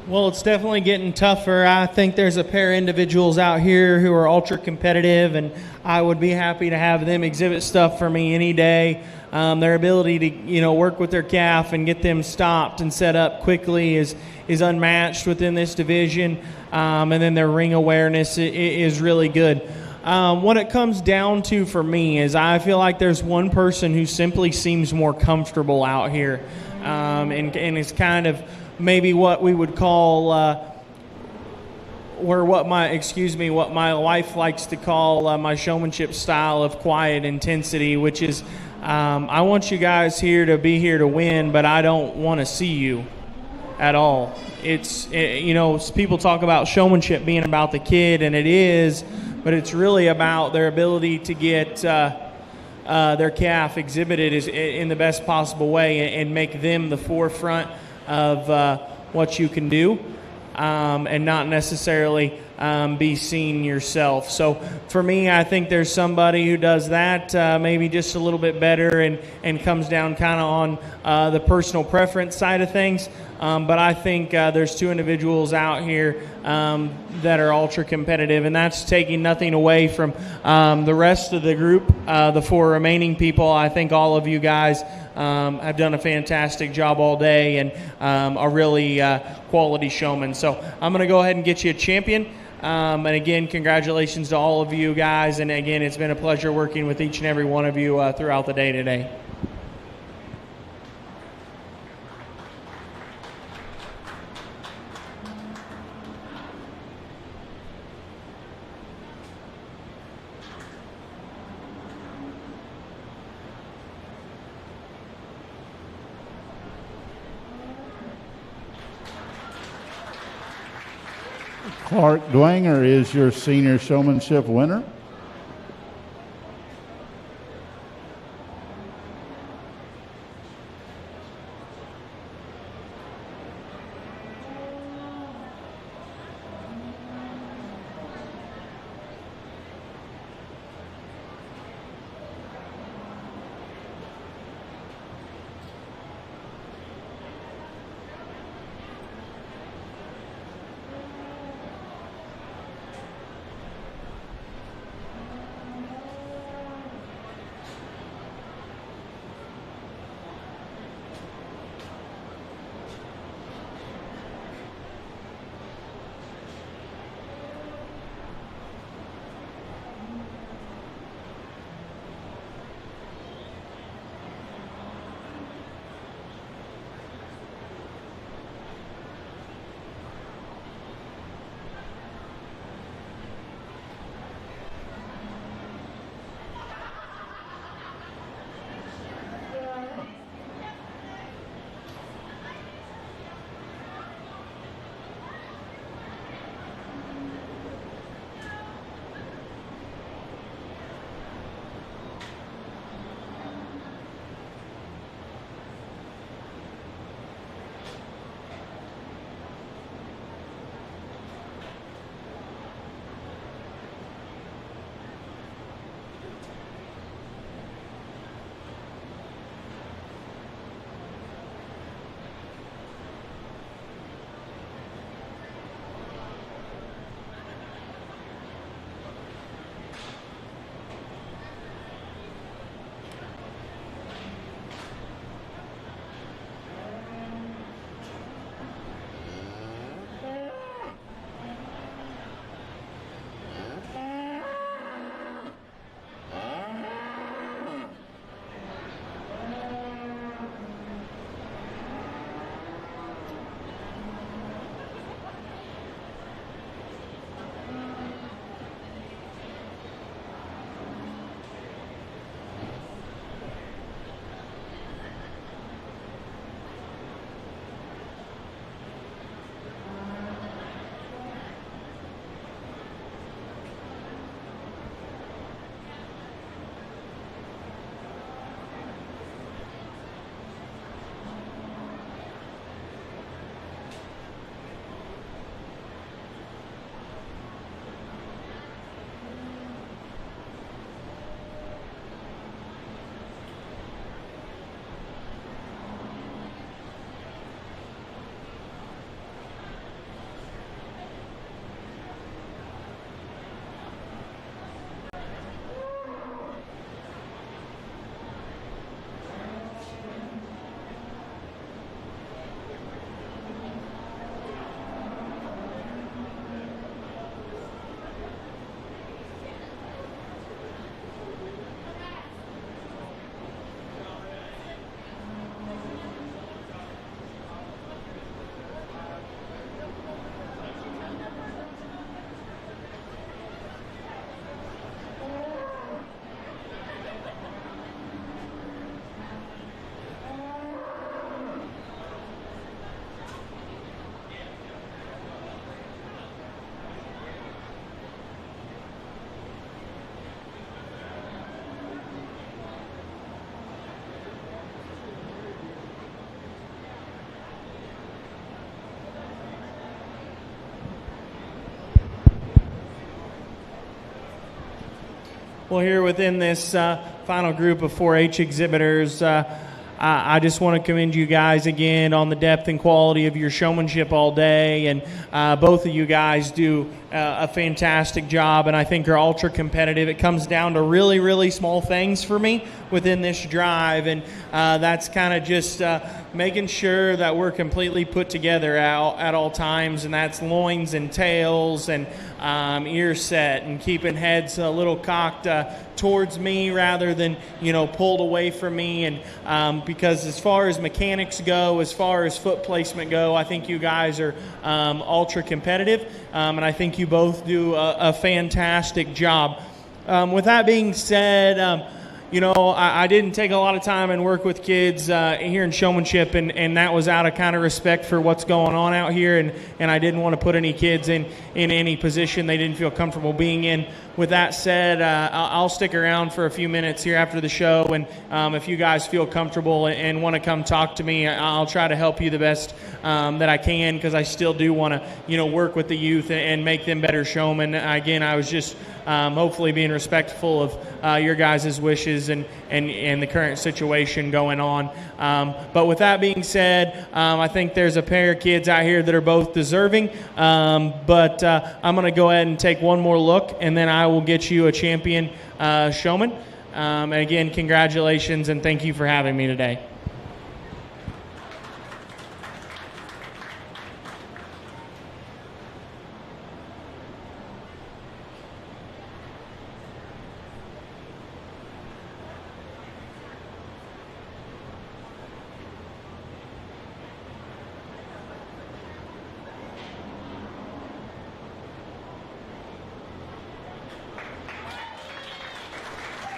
Well, it's definitely getting tougher. I think there's a pair of individuals out here who are ultra competitive, and I would be happy to have them exhibit stuff for me any day. Their ability to, work with their calf and get them stopped and set up quickly is unmatched within this division, and then their ring awareness is really good. What it comes down to for me is I feel like there's one person who simply seems more comfortable out here, and is kind of maybe what we would call, what my wife likes to call my showmanship style of quiet intensity, which is I want you guys here to be here to win, but I don't want to see you at all. People talk about showmanship being about the kid, and it is, but it's really about their ability to get their calf exhibited in the best possible way and make them the forefront of what you can do, and not necessarily be seen yourself. So for me, I think there's somebody who does that maybe just a little bit better and comes down kind of on the personal preference side of things. But I think there's two individuals out here that are ultra competitive, and that's taking nothing away from the rest of the group, the four remaining people. I think all of you guys have done a fantastic job all day and are really quality showmen. So I'm going to go ahead and get you a champion. And again, congratulations to all of you guys. And again, it's been a pleasure working with each and every one of you throughout the day today. Clark Dwanger is your senior showmanship winner. Well, here within this final group of 4-H exhibitors, I just want to commend you guys again on the depth and quality of your showmanship all day, and both of you guys do a fantastic job, and I think are ultra competitive. It comes down to really, really small things for me within this drive, and that's kind of just making sure that we're completely put together at all times, and that's loins and tails and ear set and keeping heads a little cocked towards me rather than, pulled away from me. And because as far as mechanics go, as far as foot placement go, I think you guys are ultra competitive, and I think you both do a fantastic job. With that being said, I didn't take a lot of time and work with kids here in showmanship, and that was out of kind of respect for what's going on out here, and I didn't want to put any kids in any position they didn't feel comfortable being in. With that said, I'll stick around for a few minutes here after the show, and if you guys feel comfortable and want to come talk to me, I'll try to help you the best that I can, because I still do want to, work with the youth and make them better showmen. Again, I was just hopefully being respectful of your guys' wishes and the current situation going on. But with that being said, I think there's a pair of kids out here that are both deserving. But I'm going to go ahead and take one more look, and then I will get you a champion showman. And again, congratulations, and thank you for having me today.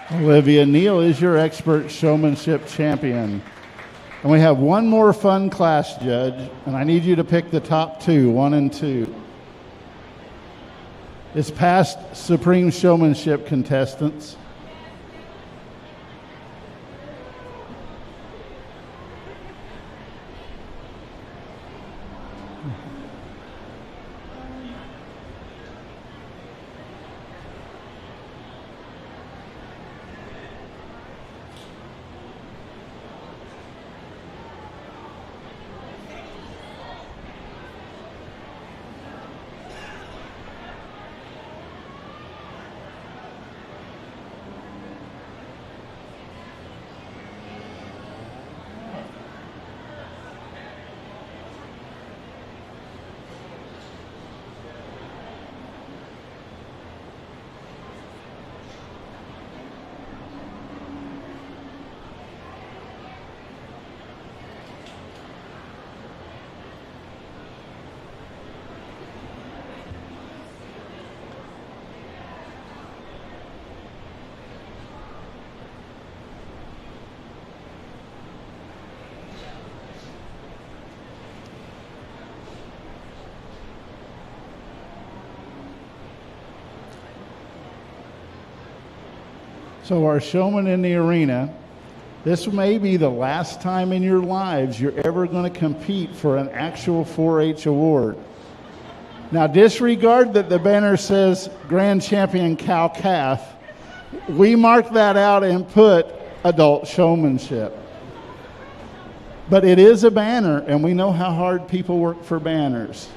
Olivia Neal is your expert showmanship champion. And we have one more fun class, Judge, and I need you to pick the top two, 1 and 2. It's past Supreme Showmanship contestants. So our showmen in the arena, this may be the last time in your lives you're ever going to compete for an actual 4-H award. Now disregard that the banner says Grand Champion Cow Calf. We marked that out and put adult showmanship. But it is a banner, and we know how hard people work for banners.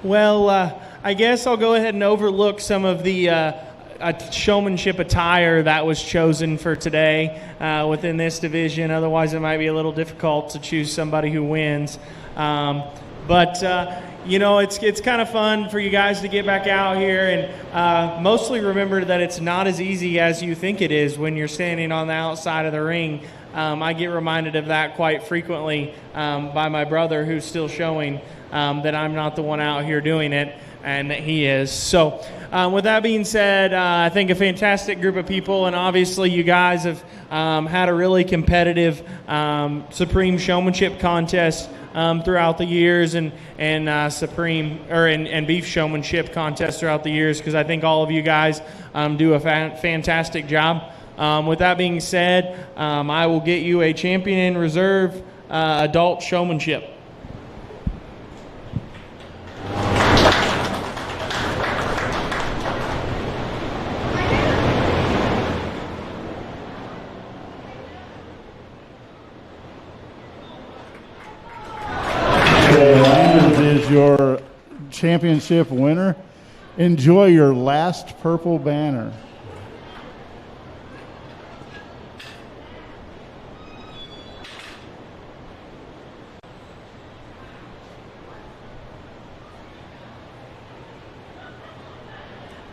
Well, I guess I'll go ahead and overlook some of the showmanship attire that was chosen for today within this division. Otherwise, it might be a little difficult to choose somebody who wins. But you know, it's kind of fun for you guys to get back out here and mostly remember that it's not as easy as you think it is when you're standing on the outside of the ring. I get reminded of that quite frequently by my brother, who's still showing that I'm not the one out here doing it, and that he is. So with that being said, I think a fantastic group of people, and obviously you guys have had a really competitive Supreme Showmanship contest throughout the years, and Supreme and Beef Showmanship contest throughout the years, because I think all of you guys do a fantastic job. With that being said, I will get you a Champion in Reserve Adult Showmanship. Is your championship winner. Enjoy your last purple banner.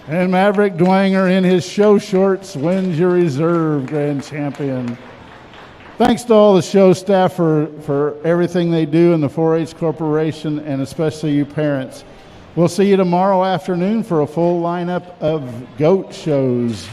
And Maverick Dwanger in his show shorts wins your reserve grand champion. Thanks to all the show staff for everything they do in the 4-H Corporation, and especially you parents. We'll see you tomorrow afternoon for a full lineup of goat shows.